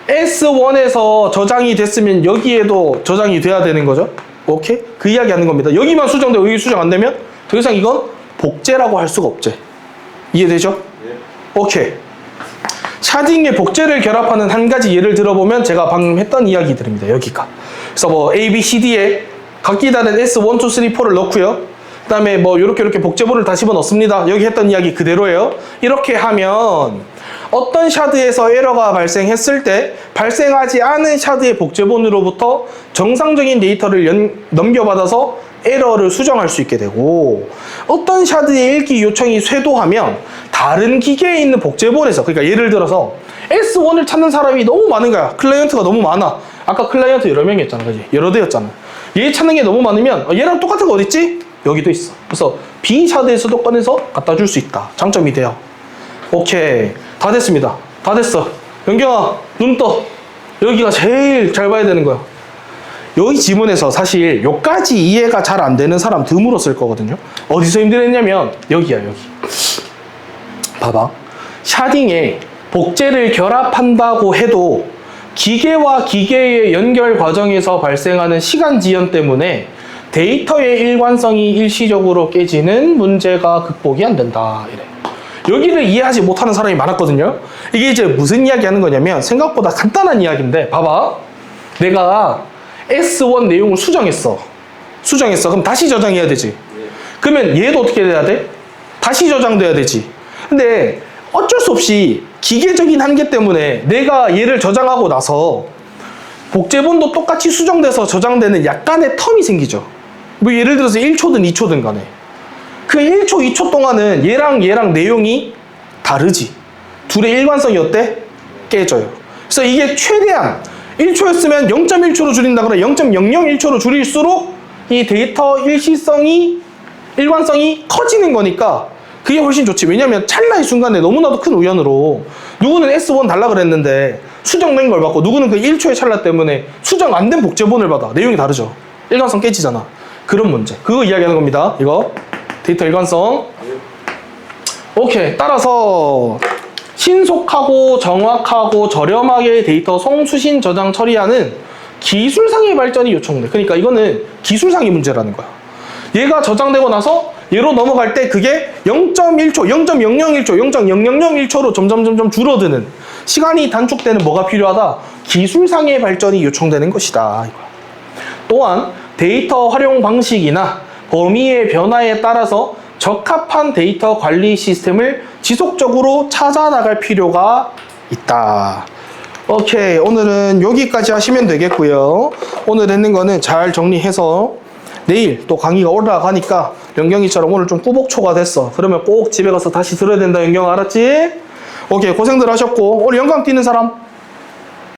S1에서 저장이 됐으면 여기에도 저장이 돼야 되는 거죠. 오케이? 그 이야기 하는 겁니다. 여기만 수정되고 여기 수정 안 되면 더 이상 이건 복제라고 할 수가 없지. 이해되죠? 네. 오케이. 샤딩의 복제를 결합하는 한 가지 예를 들어보면 제가 방금 했던 이야기들입니다. 여기가. 그래서 뭐 A, B, C, D에 각기 다른 S1, 2, 3, 4를 넣고요. 그 다음에 뭐 이렇게 복제본을 다 집어넣습니다. 여기 했던 이야기 그대로예요. 이렇게 하면 어떤 샤드에서 에러가 발생했을 때 발생하지 않은 샤드의 복제본으로부터 정상적인 데이터를 넘겨받아서 에러를 수정할 수 있게 되고 어떤 샤드의 읽기 요청이 쇄도하면 다른 기계에 있는 복제본에서 그러니까 예를 들어서 S1을 찾는 사람이 너무 많은 거야. 클라이언트가 너무 많아. 아까 클라이언트 여러 명이었잖아. 그지? 여러 대였잖아. 얘 찾는 게 너무 많으면 얘랑 똑같은 거 어딨지? 여기도 있어. 그래서 B 샤드에서도 꺼내서 갖다 줄 수 있다. 장점이 돼요. 오케이. 다 됐습니다. 다 됐어. 영경아 눈 떠. 여기가 제일 잘 봐야 되는 거야. 여기 지문에서 사실 여기까지 이해가 잘 안 되는 사람 드물어 쓸 거거든요. 어디서 힘들었냐면 여기야 여기. 봐봐. 샤딩에 복제를 결합한다고 해도 기계와 기계의 연결 과정에서 발생하는 시간 지연 때문에 데이터의 일관성이 일시적으로 깨지는 문제가 극복이 안 된다. 이래. 여기를 이해하지 못하는 사람이 많았거든요. 이게 이제 무슨 이야기 하는 거냐면 생각보다 간단한 이야기인데 봐봐. 내가 S1 내용을 수정했어. 그럼 다시 저장해야 되지. 그러면 얘도 어떻게 돼야 돼? 다시 저장돼야 되지. 근데 어쩔 수 없이 기계적인 한계 때문에 내가 얘를 저장하고 나서 복제본도 똑같이 수정돼서 저장되는 약간의 텀이 생기죠. 뭐 예를 들어서 1초든 2초든 간에 그 1초, 2초 동안은 얘랑 내용이 다르지. 둘의 일관성이 어때? 깨져요. 그래서 이게 최대한 1초였으면 0.1초로 줄인다거나 0.001초로 줄일수록 이 데이터 일시성이, 일관성이 커지는 거니까 그게 훨씬 좋지. 왜냐면 찰나의 순간에 너무나도 큰 우연으로 누구는 S1 달라 그랬는데 수정된 걸 받고 누구는 그 1초의 찰나 때문에 수정 안 된 복제본을 받아. 내용이 다르죠. 일관성 깨지잖아. 그런 문제. 그거 이야기하는 겁니다. 이거 데이터 일관성. 오케이. 따라서 신속하고 정확하고 저렴하게 데이터 송수신 저장 처리하는 기술상의 발전이 요청돼. 그러니까 이거는 기술상의 문제라는 거야. 얘가 저장되고 나서 얘로 넘어갈 때 그게 0.1초, 0.001초, 0.0001초로 점점 줄어드는 시간이 단축되는 뭐가 필요하다? 기술상의 발전이 요청되는 것이다. 또한 데이터 활용 방식이나 범위의 변화에 따라서 적합한 데이터 관리 시스템을 지속적으로 찾아 나갈 필요가 있다. 오케이, 오늘은 여기까지 하시면 되겠고요. 오늘 했는 거는 잘 정리해서 내일 또 강의가 올라가니까 연경이처럼 오늘 좀 꾸벅초가 됐어. 그러면 꼭 집에 가서 다시 들어야 된다. 연경 알았지? 오케이, 고생들 하셨고 오늘 연강 뛰는 사람?